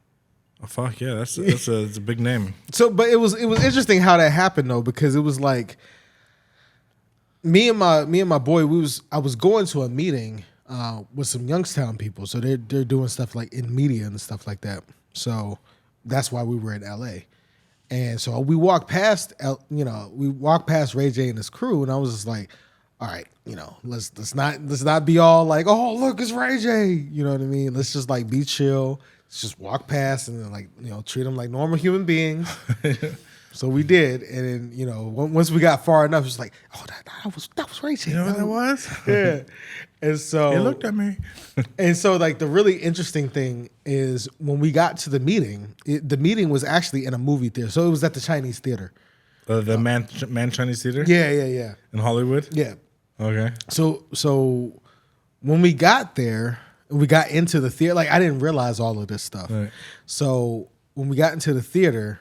Oh, fuck yeah, that's a big name. So, but it was interesting how that happened though, because it was like me and my boy. I was going to a meeting with some Youngstown people, so they're doing stuff like in media and stuff like that. So that's why we were in LA, and so we walked past Ray J and his crew, and I was just like, all right, let's not be all like, oh look, it's Ray J, you know what I mean? Let's just like be chill. Let's just walk past and then like treat them like normal human beings. So we did, and then once we got far enough, it's like, oh, that was Ray J. You know what that was? Yeah. And so He looked at me. and so like the really interesting thing is when we got to the meeting, the meeting was actually in a movie theater, so it was at the Chinese theater. The Man Chinese Theater? Yeah. In Hollywood? Yeah. Okay. So when we got there, we got into the theater. Like I didn't realize all of this stuff. Right. So when we got into the theater,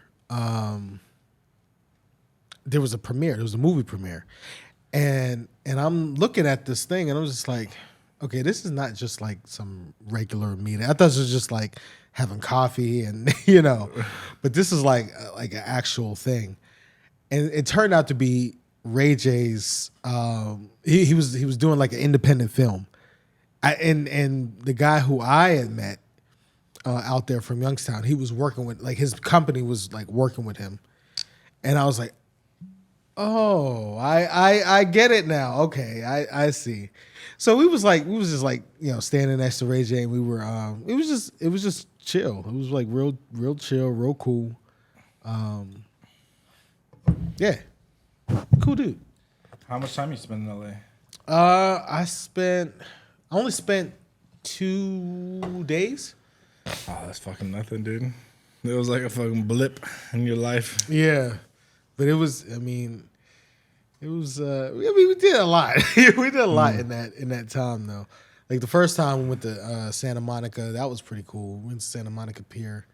there was a premiere. There was a movie premiere, and I'm looking at this thing, and I was just like, okay, this is not just like some regular meeting. I thought it was just like having coffee and but this is like an actual thing, and it turned out to be Ray J's. He was doing like an independent film. And the guy who I had met out there from Youngstown, he was working with, like, his company was like working with him, and I was like, oh, I get it now. Okay, I see. So we was just like standing next to Ray J, and we were it was just chill. It was like real chill, real cool. Yeah, cool dude. How much time you spend in LA? I only spent 2 days. Oh, that's fucking nothing, dude. It was like a fucking blip in your life. Yeah, but it was. I mean, we did a lot. We did a lot in that time though. Like the first time we went to Santa Monica, that was pretty cool. We went to Santa Monica Pier.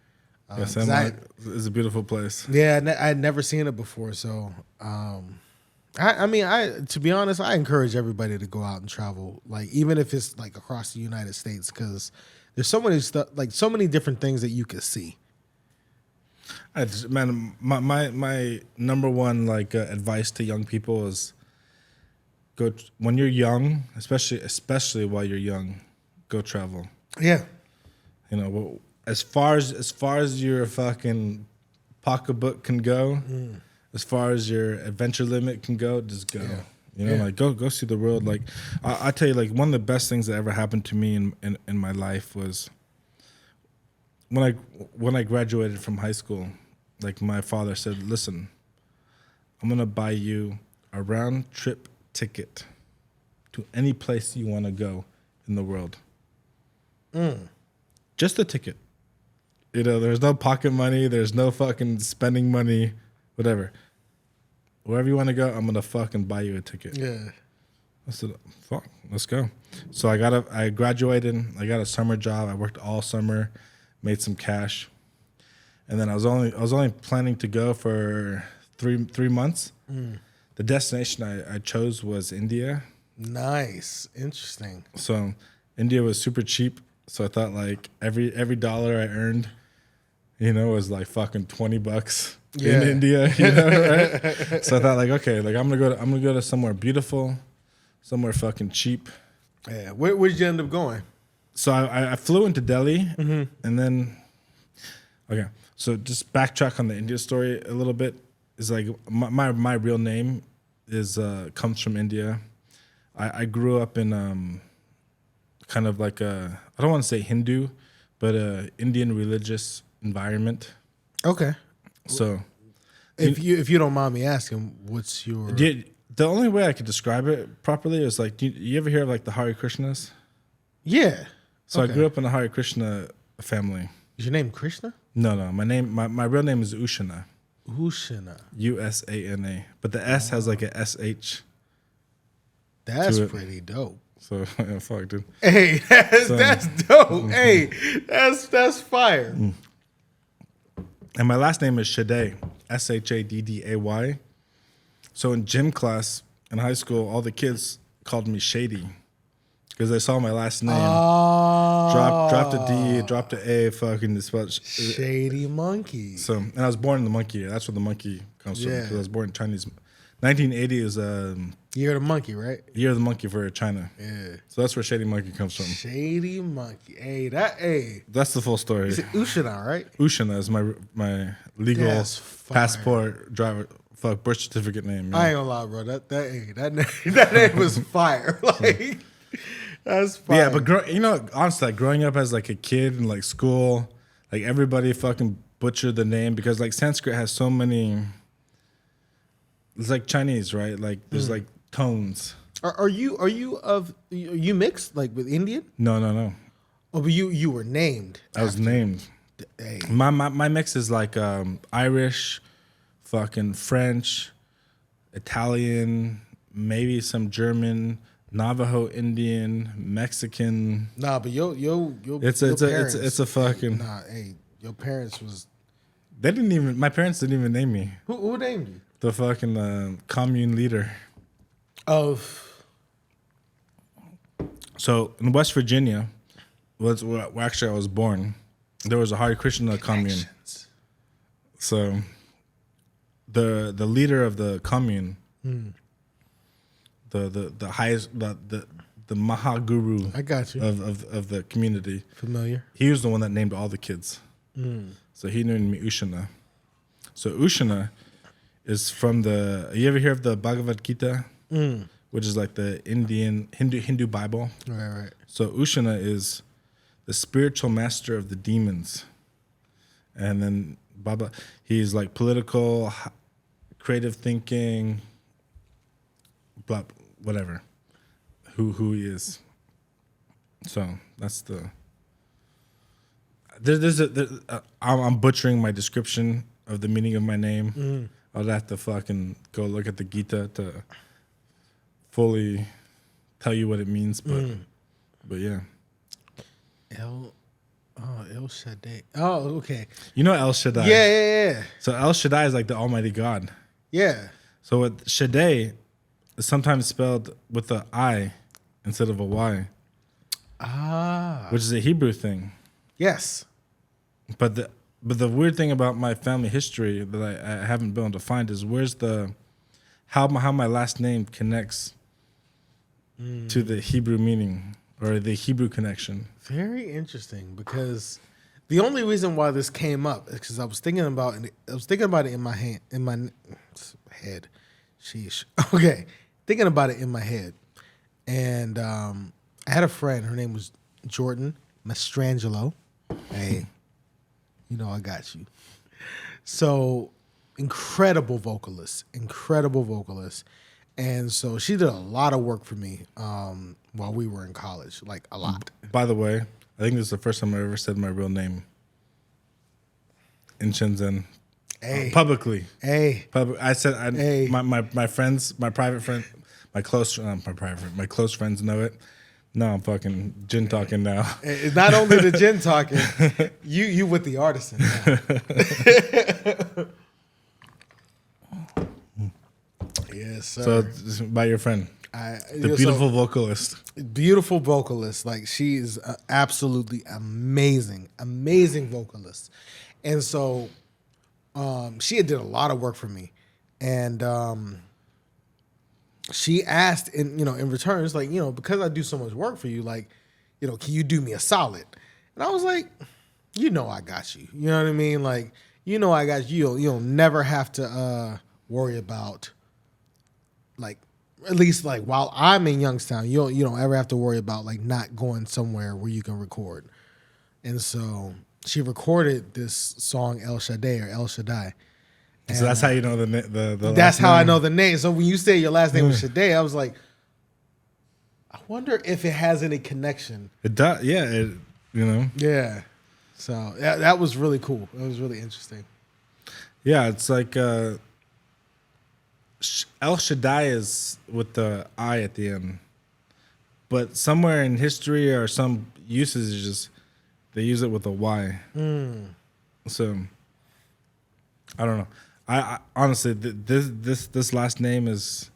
Yeah, Santa Monica is a beautiful place. Yeah, I had never seen it before, so. To be honest, I encourage everybody to go out and travel, like even if it's like across the United States, because there's so many stuff, like so many different things that you could see. My number one like advice to young people is when you're young, especially while you're young, go travel. Yeah, as far as your fucking pocketbook can go, as far as your adventure limit can go, just go. Yeah. You know, like go see the world. Like I tell you, like one of the best things that ever happened to me in my life was when I graduated from high school. Like my father said, "Listen, I'm gonna buy you a round trip ticket to any place you want to go in the world. Just a ticket. You know, there's no pocket money. There's no fucking spending money, whatever. Wherever you want to go, I'm gonna fucking buy you a ticket." Yeah. I said, "Fuck, let's go." So I graduated. I got a summer job. I worked all summer, made some cash, and then I was only planning to go for three months. The destination I chose was India. Nice. Interesting. So India was super cheap. So I thought like every dollar I earned, you know, was like fucking $20 in India. You know, right? So I thought like, okay, like I'm gonna go to somewhere beautiful, somewhere fucking cheap. Yeah. Where did you end up going? So I flew into Delhi, and then, okay. So just backtrack on the India story a little bit. Is like my real name is comes from India. I grew up in kind of like a, I don't want to say Hindu, but a Indian religious environment. Okay. So If you don't mind me asking, what's your the only way I could describe it properly is like, do you ever hear of like the Hare Krishnas? Yeah. So Okay. I grew up in a Hare Krishna family. Is your name Krishna? No, my real name is Ushana. Ushana. Usana. But the S has like a SH. That's To it. pretty dope. So yeah, fuck, dude. Hey, that's dope. Hey, that's fire. And my last name is Shady, Shadday. So in gym class in high school, all the kids called me Shady because they saw my last name. Dropped a D, dropped a A, fucking this much. Shady Monkey. So, and I was born in the monkey year. That's where the monkey comes from. Yeah. Because I was born in Chinese. 1980 is You're the monkey, right? year of the monkey for China. Yeah. So that's where Shady Monkey comes from. Shady Monkey. Hey. That's the full story. It's Ushana, right? Ushana is my legal That's fire. passport, driver, birth certificate name. I ain't gonna lie, bro. That name was fire. Like that's fire. Yeah, but honestly, like growing up as like a kid in like school, like everybody fucking butchered the name because like Sanskrit has so many. It's like Chinese, right? Like there's like tones. Are you mixed like with Indian? No. Oh, but you were named. I was named. Hey. My mix is like Irish, fucking French, Italian, maybe some German, Navajo Indian, Mexican. Nah, but your It's a fucking. Nah, hey, your parents was My parents didn't even name me. who named you? The fucking commune leader. Of So in West Virginia, where actually I was born, there was a Hare Krishna commune. So the leader of the commune, the highest the Mahaguru I got you. of the community, Familiar. he was the one that named all the kids. So he named me Ushana. So Ushana is from you ever hear of the Bhagavad Gita, which is like the Hindu Bible. Right. So Ushana is the spiritual master of the demons, and then Baba, he's like political, creative thinking, blah, whatever, who he is. So that's the. I'm butchering my description of the meaning of my name. I'll have to fucking go look at the Gita to fully tell you what it means, but yeah. El Shaddai. Oh, okay. You know El Shaddai. Yeah. So El Shaddai is like the Almighty God. Yeah. So with Shaddai is sometimes spelled with an I instead of a Y, which is a Hebrew thing. Yes. But the weird thing about my family history that I haven't been able to find is how my last name connects to the Hebrew meaning or the Hebrew connection. Very interesting because The only reason why this came up is because I was thinking about it in my head. Sheesh. Okay, thinking about it in my head, and I had a friend. Her name was Jordan Mastrangelo. Hey, I got you. So incredible vocalist, and so she did a lot of work for me while we were in college, like a lot. By the way, I think this is the first time I ever said my real name in Shenzhen. Hey. Publicly. Hey. I said Hey. my friends, my private friend, my close friends know it. No, I'm fucking gin talking now. It's not only the gin talking, you with the Artisan now. Yes, sir. So it's by your friend. The beautiful vocalist. Beautiful vocalist. Like, she is absolutely amazing vocalist. And so she had did a lot of work for me. And she asked in return, it's like, because I do so much work for you, like, can you do me a solid? And I was like, I got you. You know what I mean? Like, I got you. You'll never have to worry about, like, at least like while I'm in Youngstown, you don't ever have to worry about like not going somewhere where you can record. And so she recorded this song El Shaddai. So that's how you know the That's last how name? I know the name. So when you say your last name was Shaddai, I was like, I wonder if it has any connection. It does. Yeah. Yeah. So that was really cool. It was really interesting. Yeah. It's like El Shaddai is with the I at the end, but somewhere in history or some usages, they use it with a Y. So I don't know. I honestly, this last name is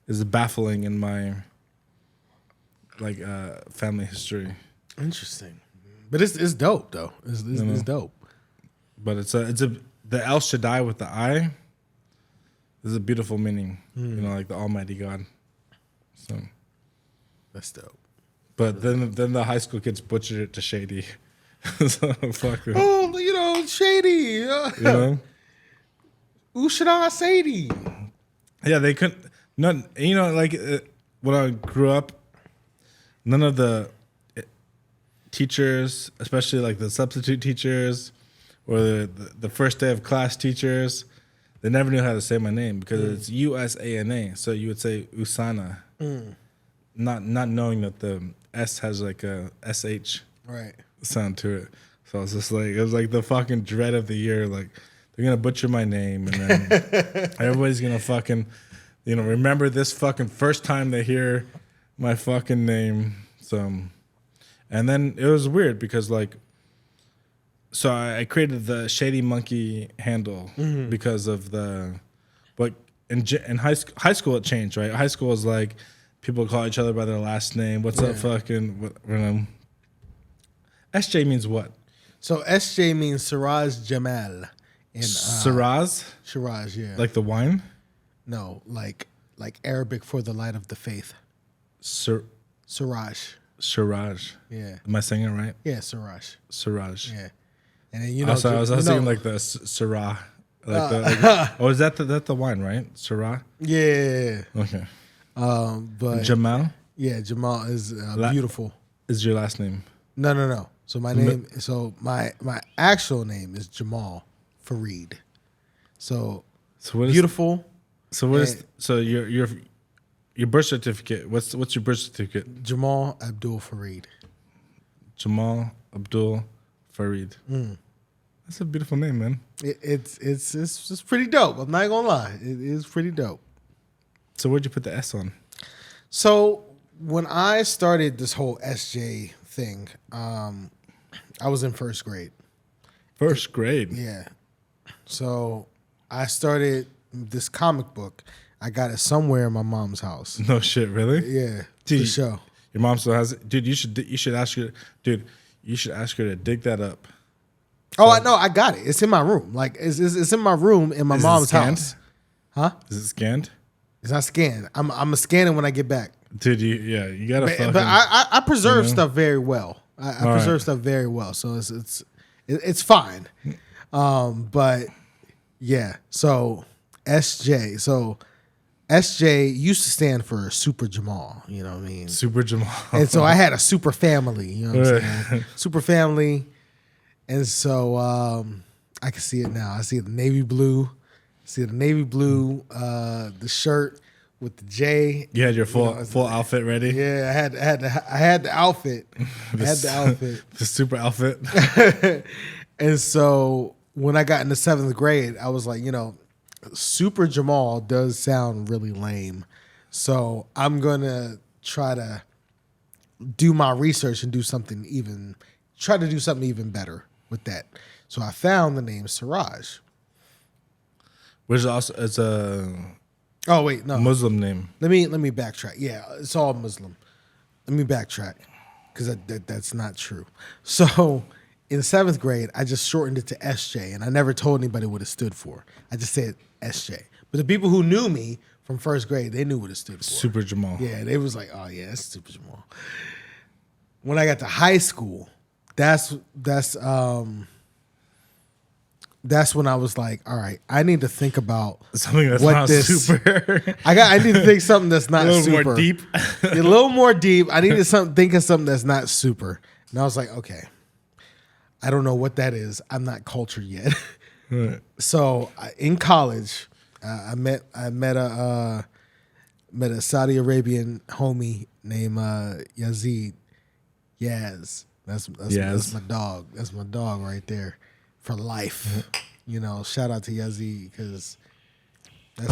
baffling in my like family history. Interesting, but it's dope though. It's dope. But it's the El Shaddai with the I. There's a beautiful meaning, like the Almighty God. So that's dope. But then the high school kids butchered it to Shady. So fuck it. Oh, Shady. Ushada Sadie. Yeah, they couldn't. None. Like when I grew up, none of the teachers, especially like the substitute teachers or the first day of class teachers, they never knew how to say my name because it's USANA. So you would say Usana, not knowing that the S has like a SH sound to it. So it was like the fucking dread of the year. Like, they're gonna butcher my name, and then everybody's gonna fucking, remember this fucking first time they hear my fucking name. So, and then it was weird because like, so I created the Shady Monkey handle because of but in high school it changed, right? High school is like people call each other by their last name. What's up, fucking? SJ means what? So SJ means Siraj Jamal. Shiraz? Shiraz, yeah. Like the wine? No, like Arabic for the light of the faith. Siraj. Siraj. Yeah. Am I saying it right? Yeah, Siraj. Siraj. Yeah. And then I was thinking like the Syrah. Is that the wine, right? Syrah? Yeah. Okay. But Jamal? Yeah, Jamal is beautiful. Is your last name? No. So my actual name is Jamal Fareed. So what is beautiful. So what is your birth certificate? What's your birth certificate? Jamal Abdul Fareed. Jamal Abdul Fareed. That's a beautiful name, man. It's pretty dope. I'm not gonna lie. It is pretty dope. So where'd you put the S on? So when I started this whole SJ thing, I was in first grade. First grade? Yeah. So I started this comic book. I got it somewhere in my mom's house. No shit, really? Yeah. Dude, for sure. Your mom still has it? Dude, you should ask her. Dude, you should ask her to dig that up. Oh, I know. I got it. It's in my room. Like it's in my room in my mom's house. Huh? Is it scanned? It's not scanned. I'm gonna scan it when I get back. Dude, you gotta. But I preserve stuff very well. I preserve stuff very well. So It's fine. But yeah, so SJ. So SJ used to stand for Super Jamal. You know what I mean? Super Jamal. And so I had a super family. You know what I'm saying? Super family. And so I can see it now. I see the navy blue. The shirt with the J. You had your full outfit ready. Yeah, I had the outfit. The super outfit. And so when I got into 7th grade, I was like, Super Jamal does sound really lame. So I'm gonna try to do my research and try to do something even better with that. So I found the name Siraj. Which also is a Oh wait, no. Muslim name. Let me backtrack. Yeah, it's all Muslim. Let me backtrack because that's not true. So in 7th grade, I just shortened it to SJ, and I never told anybody what it stood for. I just said SJ. But the people who knew me from 1st grade, they knew what it stood for. Super Jamal. Yeah, they was like, oh yeah, that's Super Jamal. When I got to high school, that's when I was like, all right, I need to think about something that's not super. I need to think something that's not a little super. more deep. A little more deep. I need to think of something that's not super. And I was like, okay, I don't know what that is. I'm not cultured yet. Right. So in college, I met a Saudi Arabian homie named Yazid. Yaz. That's my dog. That's my dog right there. For life, shout out to Yazid because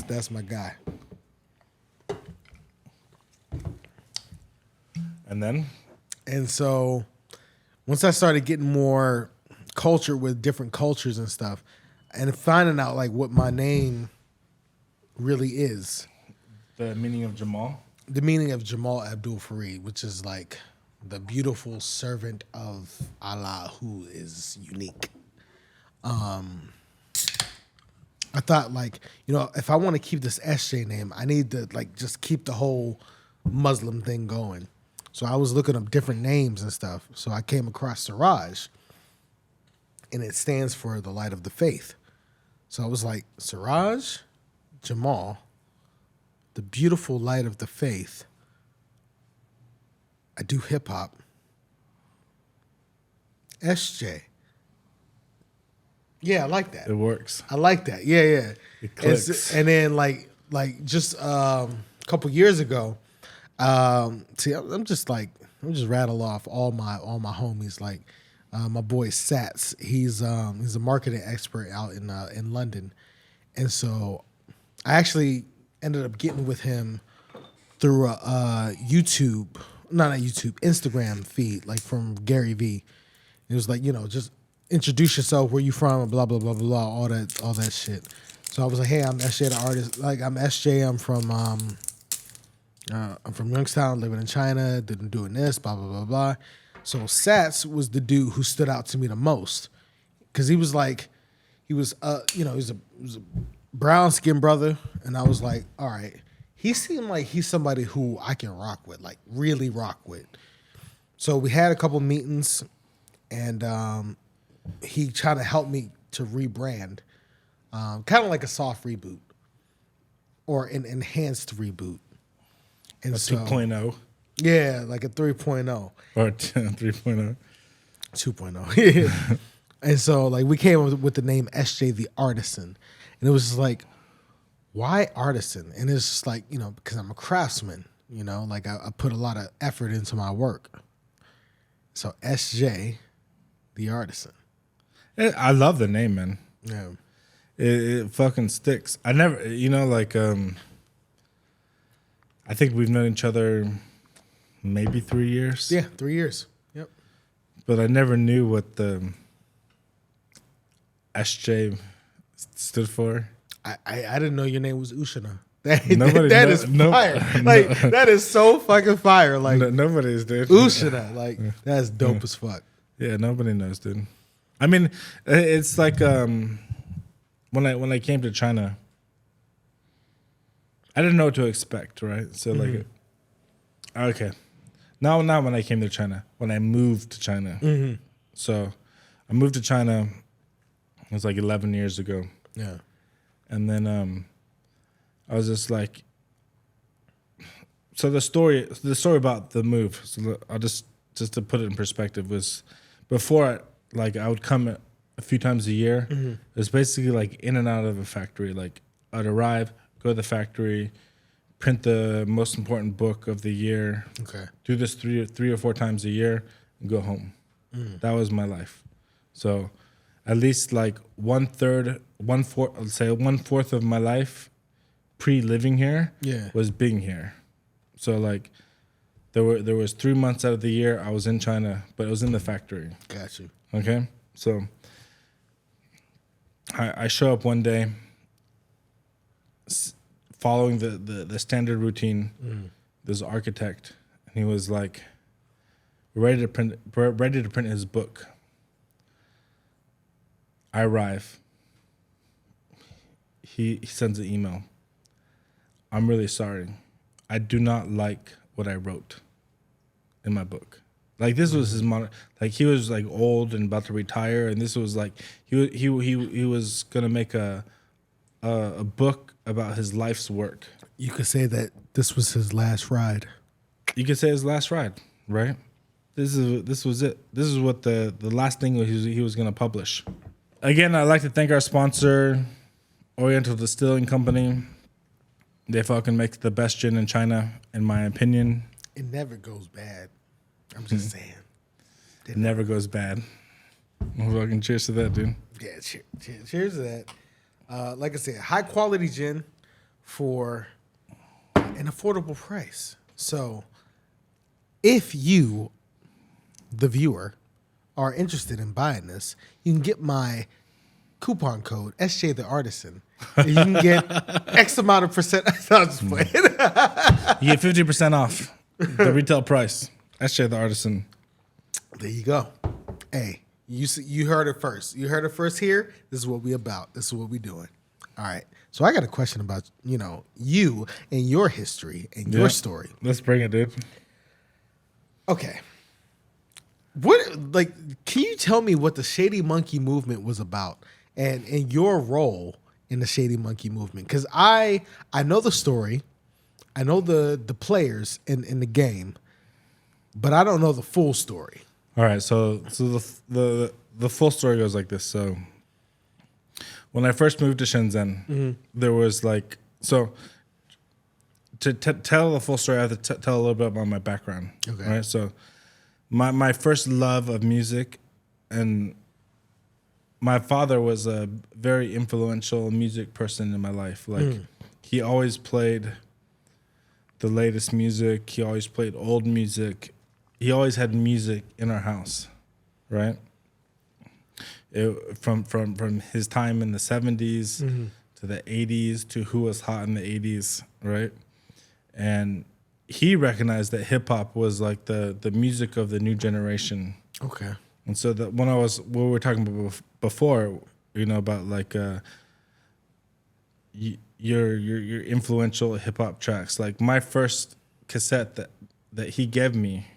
that's my guy. And so once I started getting more culture with different cultures and stuff, and finding out like what my name really is, The meaning of Jamal Abdul Farid, which is like the beautiful servant of Allah who is unique. I thought like, if I want to keep this SJ name, I need to like just keep the whole Muslim thing going. So I was looking up different names and stuff. So I came across Siraj, and it stands for the light of the faith. So I was like, Siraj Jamal, the beautiful light of the faith. I do hip hop. SJ. Yeah, I like that. It works. I like that. Yeah. It clicks. And then like just a couple years ago, see, I'm just rattle off all my homies. Like my boy Sats, he's a marketing expert out in London, and so I actually ended up getting with him through a Instagram feed, like from Gary Vee. It was like, just introduce yourself, where you from, blah blah blah blah, all that shit. So I was like, hey, I'm SJ the artist. Like I'm SJ. I'm from Youngstown, living in China, doing this, blah blah blah blah. So Sats was the dude who stood out to me the most, because he was a brown skinned brother, and I was like, all right, he seemed like he's somebody who I can rock with, like really rock with. So we had a couple meetings, and he tried to help me to rebrand, kind of like a soft reboot or an enhanced reboot. And A 2.0. Yeah, like a 3.0. Or 3.0. 2.0. Yeah. And so like we came up with the name SJ the Artisan. And it was just like, why Artisan? And it's just like, because I'm a craftsman, like I put a lot of effort into my work. So SJ the Artisan. I love the name, man. Yeah. It fucking sticks. I never, I think we've known each other maybe 3 years. Yeah, 3 years. Yep. But I never knew what the SJ stood for. I didn't know your name was Ushana. That is fire. That is so fucking fire. Like nobody's, dude. Ushana. Like that's dope as fuck. Yeah, nobody knows, dude. I mean, it's like when I came to China, I didn't know what to expect, right? So like, okay, not when I came to China, when I moved to China. Mm-hmm. So I moved to China. It was like 11 years ago. Yeah. And then I was just like, so the story about the move. So I'll just to put it in perspective was before I would come a few times a year. It was basically like in and out of a factory. Like I'd arrive, go to the factory, print the most important book of the year. Okay. Do this three or four times a year and go home. That was my life. So at least like one fourth of my life pre-living here was being here. So like there was 3 months out of the year I was in China, but it was in the factory. Got you. Okay. So I show up one day following the standard routine. There's an architect and he was like ready to print his book. I arrive. He sends an email. I'm really sorry. I do not like what I wrote in my book. Like this was his like he was like old and about to retire, and this was like he was gonna make a book about his life's work. You could say that this was his last ride. You could say his last ride, right? This was it. This is what the last thing he was gonna publish. Again, I'd like to thank our sponsor, Oriental Distilling Company. They fucking make the best gin in China, in my opinion. It never goes bad. I'm just saying. It never goes bad. Well, fucking cheers to that, dude. Yeah, cheers to that. Like I said, high quality gin for an affordable price. So if you, the viewer, are interested in buying this, you can get my coupon code SJ the Artisan. And you can get X amount of percent. I'll just play it. You get 50% off the retail price. SJ the Artisan. There you go. Hey, you heard it first. You heard it first here. This is what we about. This is what we doing. All right. So I got a question about, you and your history and your story. Let's bring it, dude. Okay. Can you tell me what the Shady Monkey movement was about and your role in the Shady Monkey movement? Because I know the story. I know the players in the game, but I don't know the full story. All right, so the full story goes like this. So when I first moved to Shenzhen, there was like, so to tell the full story, I have to tell a little bit about my background. Okay. Right. So my first love of music, and my father was a very influential music person in my life. Like he always played the latest music. He always played old music. He always had music in our house, right? From his time in the 70s to the 80s to who was hot in the 80s, right? And he recognized that hip hop was like the music of the new generation. Okay. And so that when what we were talking about before, about like your influential hip hop tracks. Like my first cassette that he gave me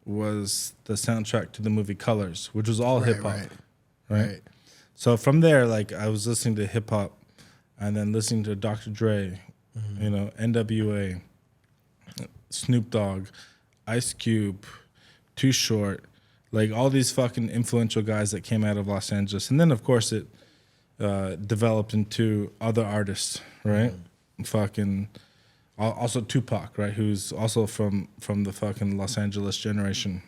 was the soundtrack to the movie Colors, which was all hip hop. Right. So from there, like I was listening to hip hop, and then listening to Dr. Dre, NWA, Snoop Dogg, Ice Cube, Too Short, like all these fucking influential guys that came out of Los Angeles. And then of course it developed into other artists, right? Fucking also Tupac, right? Who's also from the fucking Los Angeles generation.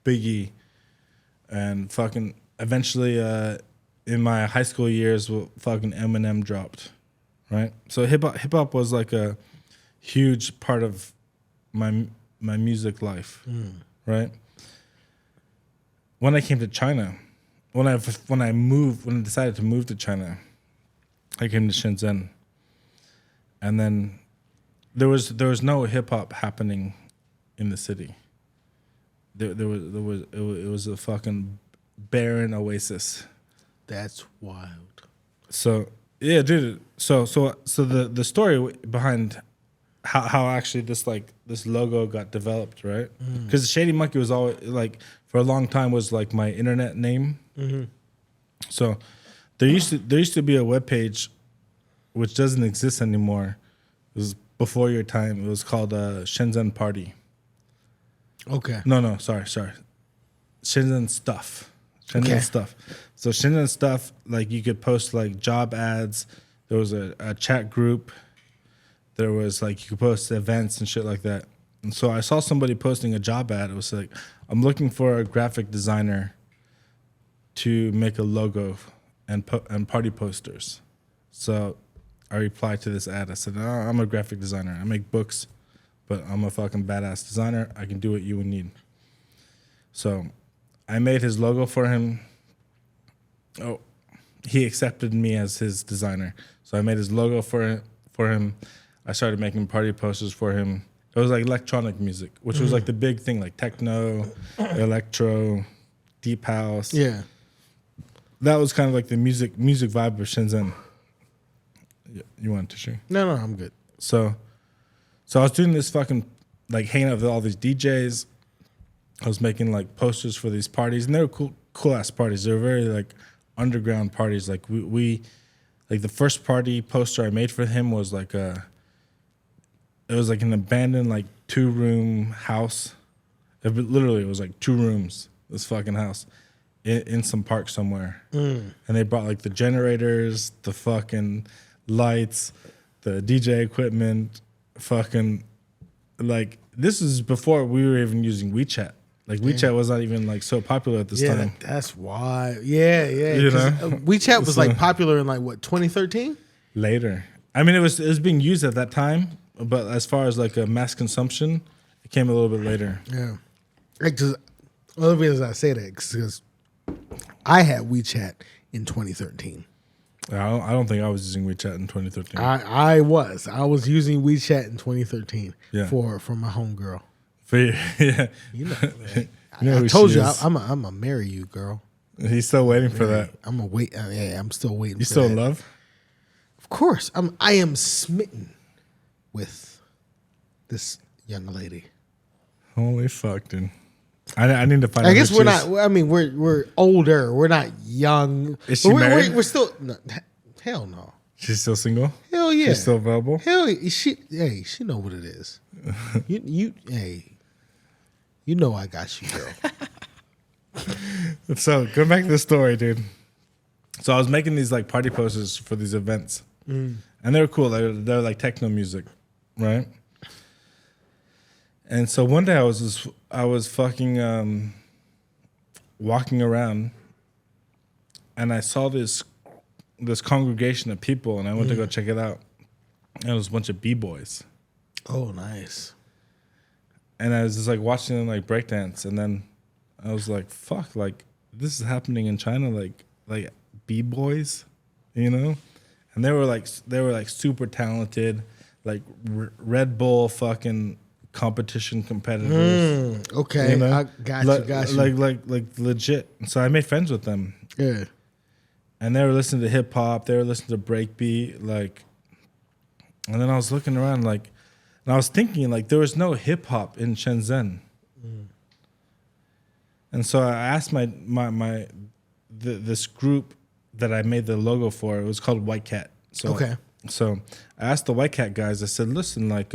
Biggie, and fucking eventually in my high school years, fucking Eminem dropped, right? So hip hop was like a huge part of my music life, right? When I came to China, when I decided to move to China, I came to Shenzhen, and then there was no hip hop happening in the city. It was a fucking barren oasis. That's wild. So yeah, dude. So the story behind how actually this logo got developed, right? Because Shady Monkey was always like for a long time was like my internet name. So there used to be a webpage which doesn't exist anymore. It was before your time. It was called Shenzhen Party. Okay. No, sorry. Shenzhen Stuff. Shenzhen Stuff. So Shenzhen Stuff, like you could post like job ads. There was a chat group. There was like you could post events and shit like that. And so I saw somebody posting a job ad. It was like, I'm looking for a graphic designer to make a logo and party posters. So I replied to this ad. I said, I'm a graphic designer. I make books, but I'm a fucking badass designer. I can do what you would need. So I made his logo for him. Oh, he accepted me as his designer. So I made his logo for him. I started making party posters for him. It was like electronic music, which was like the big thing, like techno, electro, deep house. Yeah. That was kind of like the music vibe of Shenzhen. You want tissue? No, I'm good. So I was doing this fucking, like hanging out with all these DJs. I was making like posters for these parties, and they were cool ass parties. They were very like underground parties. Like we like the first party poster I made for him was like it was like an abandoned like 2-room house. Literally, it was like 2 rooms. This fucking house in some park somewhere, and they brought like the generators, the fucking lights, the DJ equipment, fucking like this is before we were even using WeChat. Like WeChat was not even like so popular at this time. That's why. Yeah. You know? WeChat was like popular in like what 2013. Later, I mean, it was being used at that time, but as far as like a mass consumption, it came a little bit later. Yeah. Like, just, well, the reason I say that because I had WeChat in 2013. I don't think I was using WeChat in 2013. I was using WeChat in 2013 Yeah. for my homegirl. Yeah, You know, know I who told she you is. I'm gonna marry you, girl. He's still waiting for that. I'm gonna wait. Yeah, I'm still waiting. You for still that. in love? Of course, I am smitten with this young lady. Holy fuck, dude! I need to find. I out guess who we're she is. not. I mean, we're older. We're not young. Is she But married? we're still. No, hell no. She's still single. Hell yeah. She's still available. Hell yeah. She know what it is. You know I got you, girl. So going back to the story, dude. So I was making these like party posters for these events, and they were cool. They're like techno music, right? And so one day I was fucking walking around, and I saw this congregation of people, and I went to go check it out. And it was a bunch of b-boys, Oh, nice. and I was just like watching them like breakdance, and then I was like, "Fuck! Like this is happening in China, like b-boys, you know?" And they were like super talented, like Red Bull fucking competition competitors. Okay, You know? I got you. Like legit. And so I made friends with them. Yeah. And they were listening to hip hop, they were listening to breakbeat, like, and then I was looking around, like, and I was thinking, like, there was no hip hop in Shenzhen. And so I asked this group that I made the logo for, it was called White Cat. So, Okay. So I asked the White Cat guys, I said, listen, like,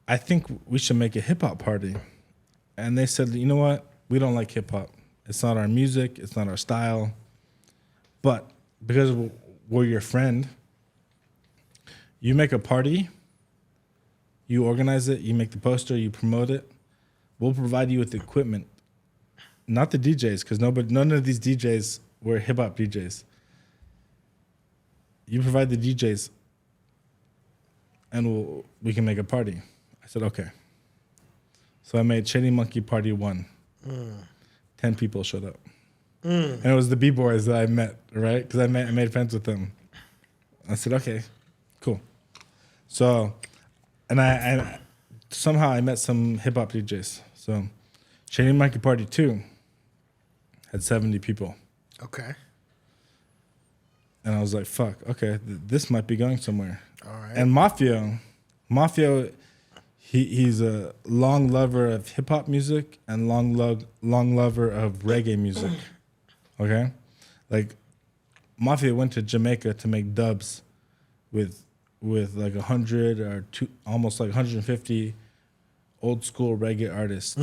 I think we should make a hip hop party. And they said, you know what? We don't like hip hop. It's not our music. It's not our style. But because we're your friend, you make a party, you organize it, you make the poster, you promote it. We'll provide you with the equipment, not the DJs, because none of these DJs were hip hop DJs. You provide the DJs, and we can make a party. I said, okay. So I made Shady Monkey Party 1. 10 people showed up. And it was the B-boys that I met, right? Because I made friends with them. I said, okay, cool. So, and I somehow I met some hip-hop DJs. So Shady Monkey Party 2 had 70 people. Okay. And I was like, fuck, okay, this might be going somewhere. All right. And Mafia, he's a long lover of hip hop music and long lover of reggae music. Okay, like Mafia went to Jamaica to make dubs with like 100 or almost like 150 old school reggae artists,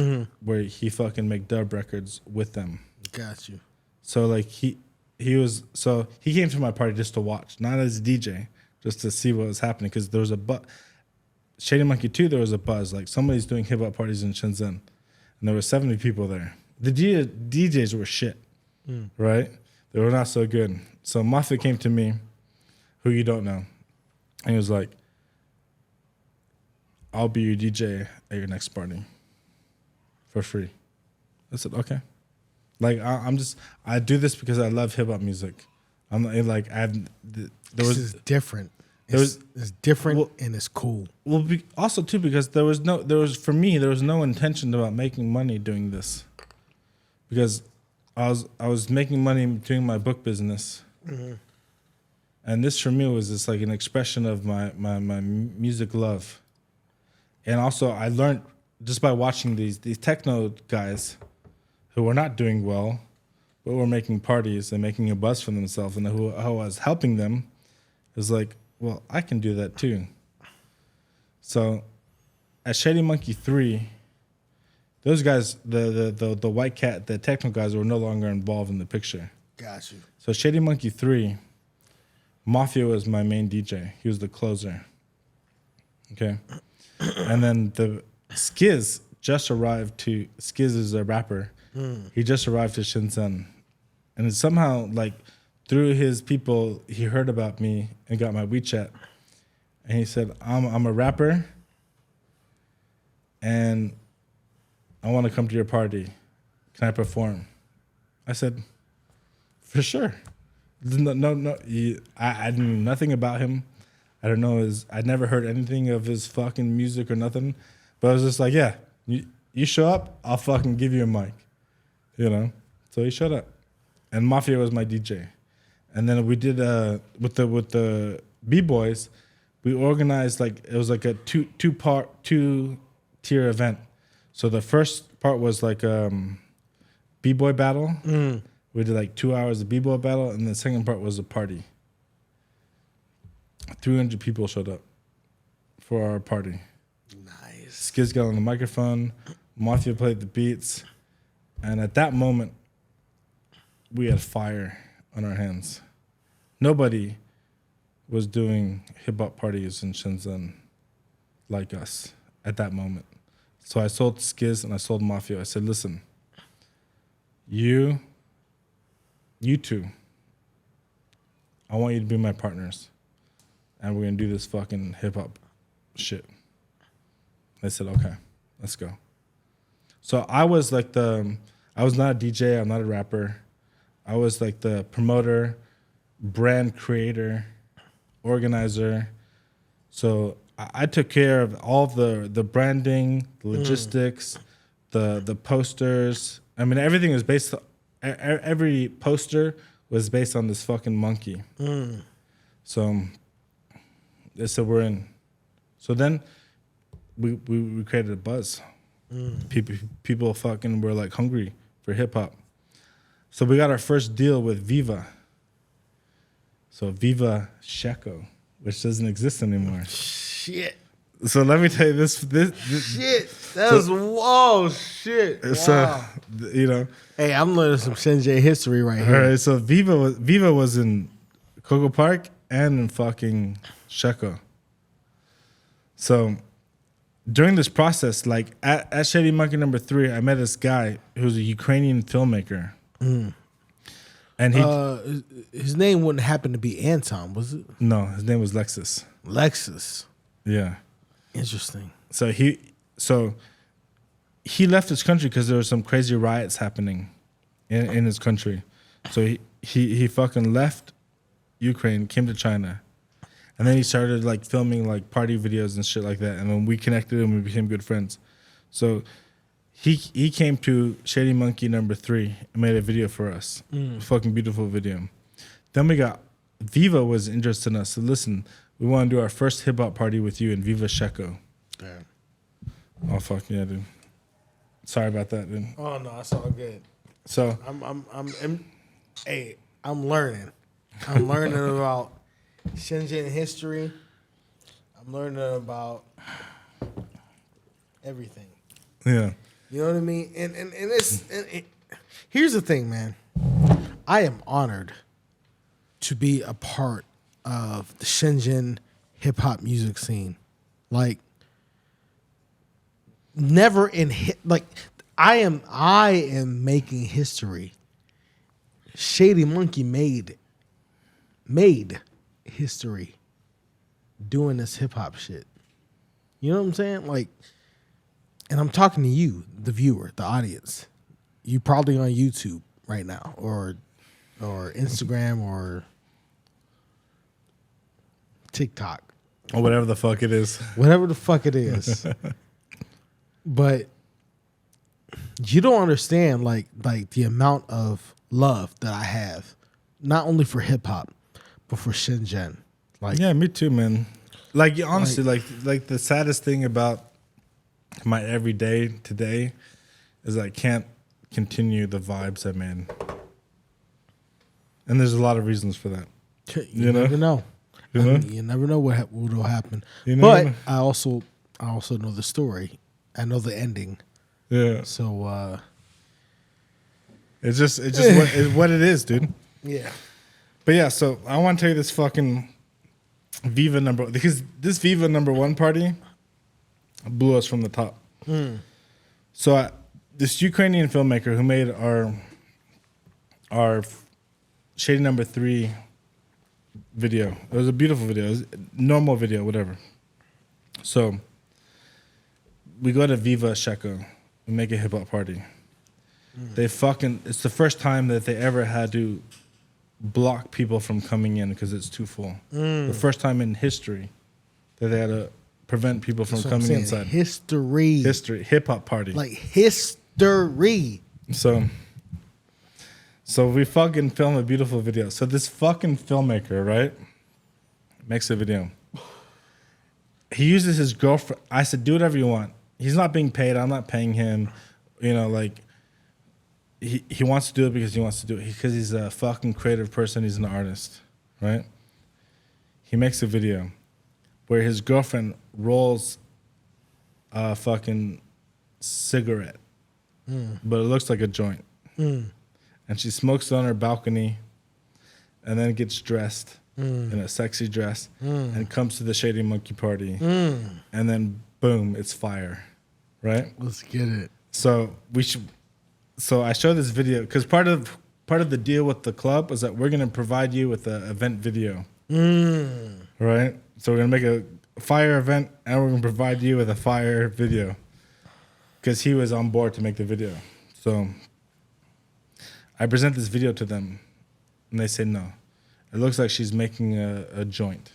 where he fucking make dub records with them. Got you. So like he came to my party just to watch, not as a DJ, just to see what was happening, because there was a Shady Monkey 2, there was a buzz. Like, somebody's doing hip-hop parties in Shenzhen. And there were 70 people there. The DJs were shit, right? They were not so good. So Mafia came to me, who you don't know. And he was like, I'll be your DJ at your next party for free. I said, okay. Like, I do this because I love hip-hop music. I'm like, This is different. It's different and it's cool. Well, also too, because there was no intention about making money doing this, because I was making money doing my book business, and this for me was just like an expression of my music love, and also I learned just by watching these techno guys who were not doing well, but were making parties and making a buzz for themselves, and who I was helping them, is like, well, I can do that too. So at Shady Monkey 3, those guys, the white cat, the techno guys, were no longer involved in the picture. Got you. So Shady Monkey 3, Mafia was my main DJ. He was the closer. Okay. And then the Skiz just arrived to, Skiz is a rapper. He just arrived to Shenzhen. And it somehow, like, through his people, he heard about me and got my WeChat. And he said, I'm a rapper, and I want to come to your party. Can I perform? I said, for sure. No. I knew nothing about him. I don't know I'd never heard anything of his fucking music or nothing. But I was just like, yeah, you show up, I'll fucking give you a mic. You know? So he showed up. And Mafia was my DJ. And then we did with the B-boys, we organized, like, it was like a two-tier event. So the first part was like B-boy battle. We did like 2 hours of B-boy battle, and the second part was a party. 300 people showed up for our party. Nice. Skiz got on the microphone, Mafia played the beats, and at that moment, we had fire on our hands. Nobody was doing hip-hop parties in Shenzhen like us at that moment. So I sold Skiz and I sold Mafia. I said, listen, you two, I want you to be my partners, and we're going to do this fucking hip-hop shit. They said, okay, let's go. So I was like I was not a DJ, I'm not a rapper. I was like the promoter, brand creator, organizer. So I took care of all the branding, the logistics, the posters. I mean, everything was based. Every poster was based on this fucking monkey. So they said we're in. So then we created a buzz. People fucking were like hungry for hip hop. So we got our first deal with Viva. So Viva Sheko, which doesn't exist anymore. Shit. So let me tell you this Shit. That was, whoa, shit. Wow. So, you know. Hey, I'm learning some Shenzhen history right here. All right, so Viva was in Coco Park and in fucking Sheko. So during this process, like at Shady Monkey number 3, I met this guy who's a Ukrainian filmmaker. And his name wouldn't happen to be Anton, was it? No, his name was Lexus. Lexus. Yeah. Interesting. So he left his country because there were some crazy riots happening in his country. So he fucking left Ukraine, came to China, and then he started like filming like party videos and shit like that. And then we connected and we became good friends. So he came to Shady Monkey number 3 and made a video for us. Fucking beautiful video. Then we got Viva was interested in us. So listen, We want to do our first hip hop party with you in Viva Checo. Damn. Oh fuck yeah, dude. Sorry about that, dude. Oh no, it's all good. So I'm learning. I'm learning about Shenzhen history. I'm learning about everything. yeah. You know what I mean? And here's the thing, man. I am honored to be a part of the Shenzhen hip hop music scene. Like, never in I am making history. Shady Monkey made history doing this hip hop shit. You know what I'm saying? Like, and I'm talking to you, the viewer, the audience. You probably on YouTube right now, or Instagram, or TikTok, Or whatever the fuck it is. whatever the fuck it is. But you don't understand like the amount of love that I have, not only for hip hop, but for Shenzhen. Like, Yeah, me too, man. Like honestly, like the saddest thing about my everyday today is I can't continue the vibes I'm in. And there's a lot of reasons for that. you never know. You know? You never know what will happen. You never But know. I also know the story. I know the ending. Yeah. So It's just what it is, dude. yeah. But yeah, so I want to tell you this fucking because this Viva #1 party blew us from the top. So this Ukrainian filmmaker who made our Shady #3 video. It was a beautiful video. It was a normal video, whatever. So we go to Viva Checo. We make a hip hop party. It's the first time that they ever had to block people from coming in because it's too full. The first time in history that they had to prevent people from That's what I'm coming saying. inside. History. Hip hop party. Like history. So we fucking film a beautiful video. So this fucking filmmaker, right, makes a video. He uses his girlfriend. I said, do whatever you want. He's not being paid. I'm not paying him. You know, like, he wants to do it because he wants to do it. Because he's a fucking creative person. He's an artist, right? He makes a video where his girlfriend rolls a fucking cigarette, but it looks like a joint. And she smokes it on her balcony and then gets dressed in a sexy dress and comes to the Shady Monkey party. And then, boom, it's fire, right? Let's get it. So I show this video because part of the deal with the club was that we're going to provide you with an event video, right? So we're going to make a fire event and we're going to provide you with a fire video because he was on board to make the video. So I present this video to them and they say no. It looks like she's making a joint.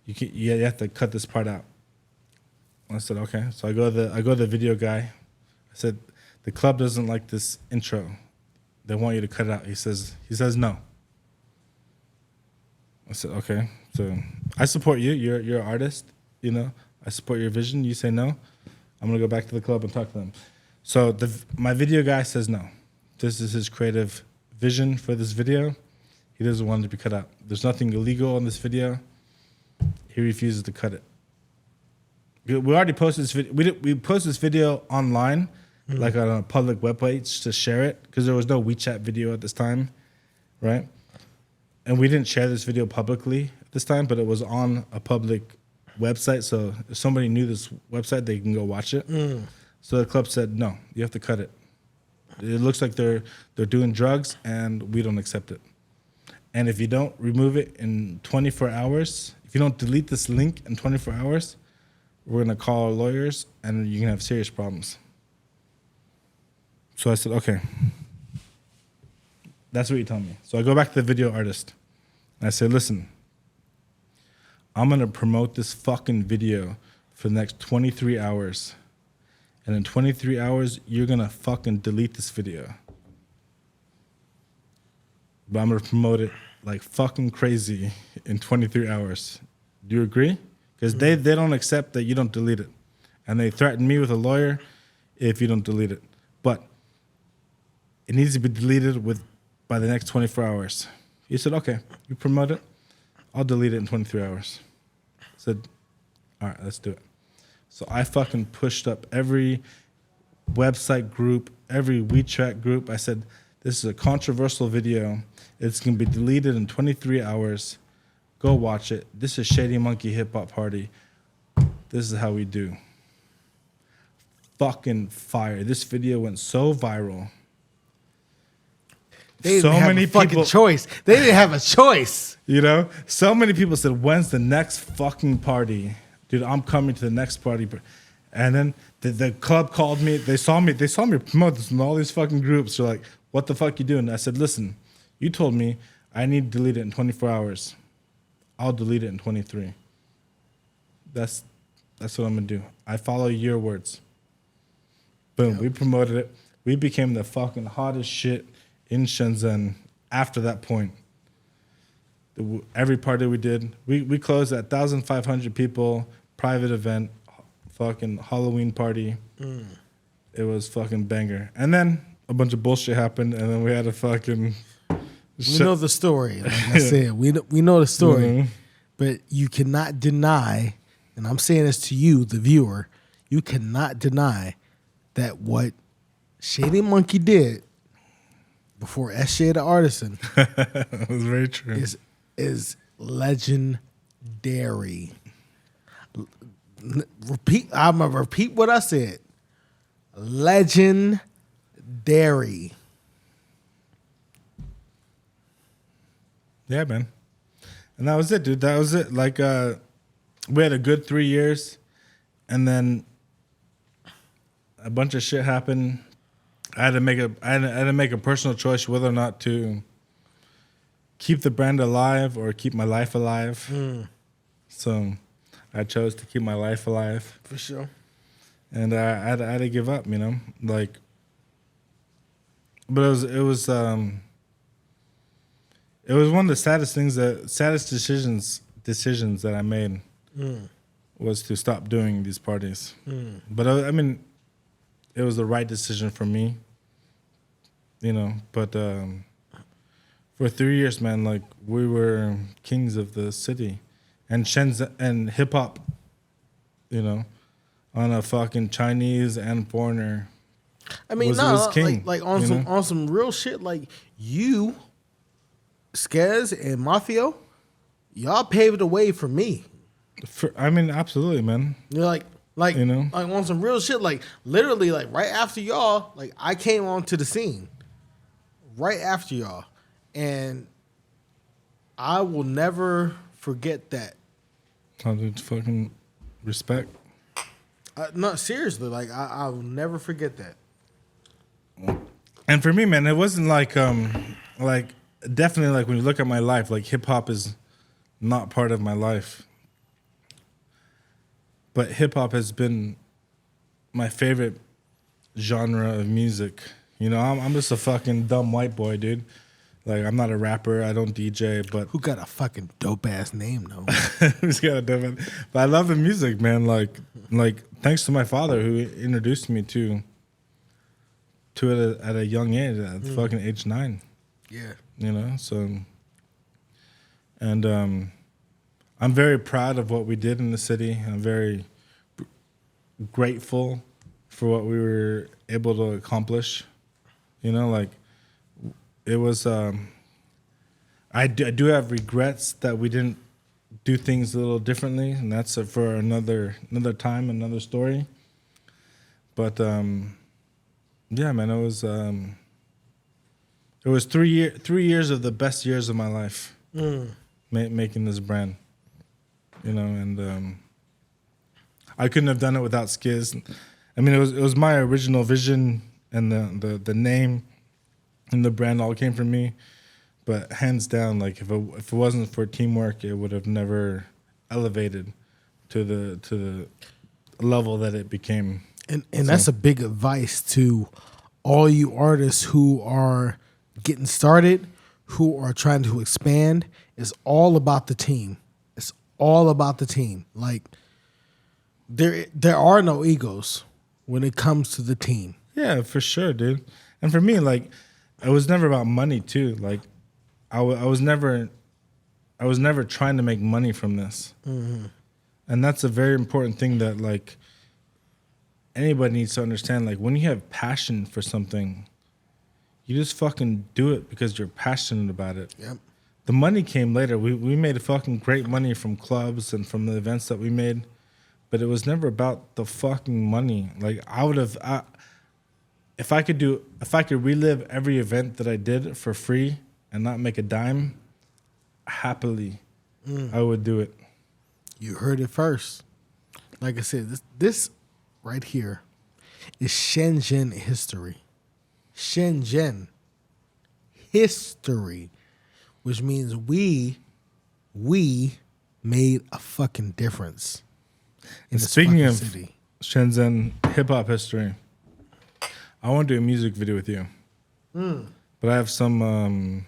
You have to cut this part out. I said, okay. So I go to the video guy. I said, the club doesn't like this intro. They want you to cut it out. He says no. I said, okay. So I support you. You're an artist. You know, I support your vision. You say no. I'm gonna go back to the club and talk to them. So my video guy says no. This is his creative vision for this video. He doesn't want it to be cut out. There's nothing illegal in this video. He refuses to cut it. We already posted this video. We posted this video online, like on a public webpage to share it because there was no WeChat video at this time, right? And we didn't share this video publicly at this time, but it was on a public website. So if somebody knew this website, they can go watch it. So the club said, no, you have to cut it. It looks like they're doing drugs, and we don't accept it. And if you don't remove it in 24 hours, if you don't delete this link in 24 hours, we're going to call our lawyers, and you're going to have serious problems. So I said, okay. That's what you tell me. So I go back to the video artist, and I say, listen, I'm going to promote this fucking video for the next 23 hours. And in 23 hours, you're going to fucking delete this video. But I'm going to promote it like fucking crazy in 23 hours. Do you agree? Because they don't accept that you don't delete it. And they threaten me with a lawyer if you don't delete it. But it needs to be deleted by the next 24 hours. He said, okay, you promote it, I'll delete it in 23 hours. I said, all right, let's do it. So I fucking pushed up every website group, every WeChat group. I said, this is a controversial video. It's going to be deleted in 23 hours. Go watch it. This is Shady Monkey Hip Hop Party. This is how we do. Fucking fire. This video went so viral. They didn't have a fucking choice. They didn't have a choice. You know? So many people said, when's the next fucking party? Dude, I'm coming to the next party. And then the club called me. They saw me promote this in all these fucking groups. They're like, what the fuck you doing? I said, listen, you told me I need to delete it in 24 hours. I'll delete it in 23. That's what I'm going to do. I follow your words. Boom, yep. We promoted it. We became the fucking hottest shit in Shenzhen after that point. Every party we did, we closed at 1,500 people, private event, fucking Halloween party. It was fucking banger. And then a bunch of bullshit happened, and then we had a fucking... We know the story. Like I said, we know the story. Mm-hmm. But you cannot deny, and I'm saying this to you, the viewer, you cannot deny that what Shady Monkey did before SJ the Artisan that was very true. Is legendary. I'm gonna repeat what I said. Legendary. Yeah, man. And that was it, dude. That was it. Like we had a good 3 years, and then a bunch of shit happened. I had to make a personal choice whether or not to keep the brand alive or keep my life alive. So I chose to keep my life alive. For sure. And I had to give up, you know? Like, but it was one of the saddest decisions that I made was to stop doing these parties. But I mean, it was the right decision for me, you know. But for 3 years, man, like we were kings of the city, and Shenzhen and hip hop, you know, on a fucking Chinese and foreigner. I mean, was king, like on some real shit. Like you, Skez and Mafio, y'all paved the way for me. I mean, absolutely, man. You're like you know, like on some real shit. Like literally, like right after y'all, like I came onto the scene right after y'all, and I will never forget that. Fucking respect. No, seriously, like I will never forget that. And for me, man, it wasn't like definitely like when you look at my life, like hip hop is not part of my life. But hip hop has been my favorite genre of music. You know, I'm just a fucking dumb white boy, dude. Like, I'm not a rapper. I don't DJ, but... Who got a fucking dope-ass name, though? Who's got a dope-ass... But I love the music, man. Like thanks to my father who introduced me to it at a young age, at fucking age 9. Yeah. You know, so... And I'm very proud of what we did in the city. I'm very grateful for what we were able to accomplish. You know, like... It was, I do have regrets that we didn't do things a little differently, and that's for another time, another story. But yeah, man, it was 3 years of the best years of my life making this brand, you know, and I couldn't have done it without Skizz. I mean, it was my original vision, and the name. And the brand all came from me, but hands down, like if it wasn't for teamwork, it would have never elevated to the level that it became. And that's a big advice to all you artists who are getting started, who are trying to expand, It's all about the team. It's all about the team. Like there are no egos when it comes to the team. Yeah, for sure, dude. And for me, like, it was never about money too. Like, I was never trying to make money from this. Mm-hmm. And that's a very important thing that, like, anybody needs to understand. Like, when you have passion for something, you just fucking do it because you're passionate about it. Yep. The money came later. We made fucking great money from clubs and from the events that we made, but it was never about the fucking money. Like, if I could relive every event that I did for free and not make a dime, happily, I would do it. You heard it first. Like I said, this right here is Shenzhen history. Shenzhen history, which means we made a fucking difference in this Speaking fucking of city. Shenzhen hip hop history, I want to do a music video with you. But I have some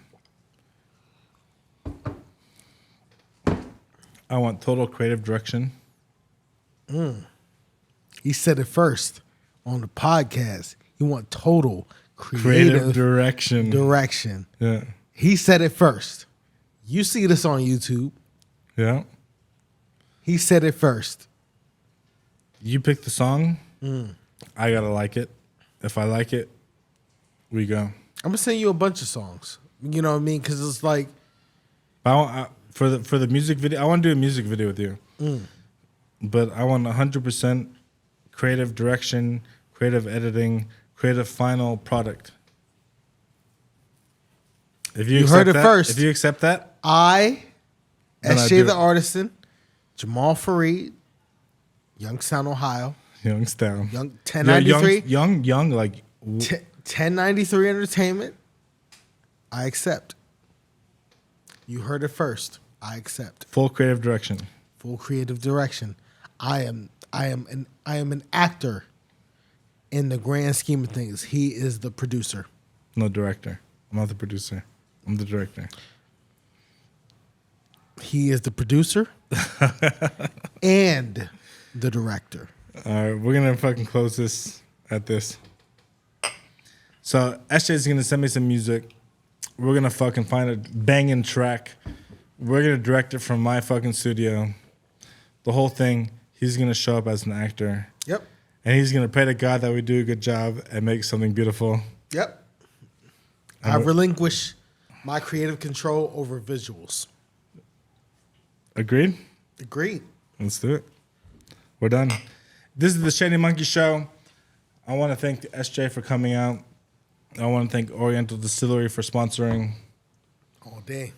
I want total creative direction. He said it first on the podcast. He want total creative direction. Yeah. He said it first. You see this on YouTube. Yeah. He said it first. You pick the song. I gotta like it. If I like it, we go. I'm gonna send you a bunch of songs. You know what I mean? Because it's like, For the music video, I want to do a music video with you. But I want 100% creative direction, creative editing, creative final product. If you heard it that, first. If you accept that, Then Shay the it. Artisan, Jamal Fareed, Youngstown, Ohio, Youngstown, 1093, young, like 1093 Entertainment. I accept. You heard it first. I accept. full creative direction. Full creative direction. I am an actor in the grand scheme of things. He is the producer. No director. I'm not the producer. I'm the director. He is the producer and the director. All right, we're gonna fucking close this at this. So SJ is gonna send me some music. We're gonna fucking find a banging track. We're gonna direct it from my fucking studio. The whole thing. He's gonna show up as an actor. Yep. And he's gonna pray to God that we do a good job and make something beautiful. Yep. I relinquish my creative control over visuals. Agreed? Agreed. Let's do it. We're done. This is the Shady Monkey Show. I want to thank SJ for coming out. I want to thank Oriental Distillery for sponsoring. All day.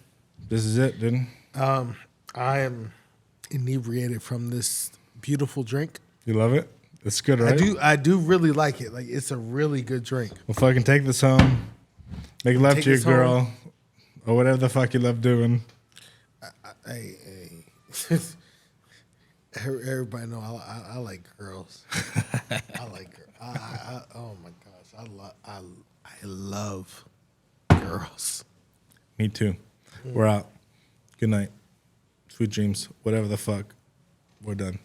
This is it, dude. I am inebriated from this beautiful drink. You love it? It's good, right? I do really like it. Like, it's a really good drink. Well, fucking take this home. Make love Take to your this girl. home. Or whatever the fuck you love doing. Hey. Everybody know I like girls. I like girls. Oh my gosh, I love girls. Me too. We're out. Good night. Sweet dreams. Whatever the fuck. We're done.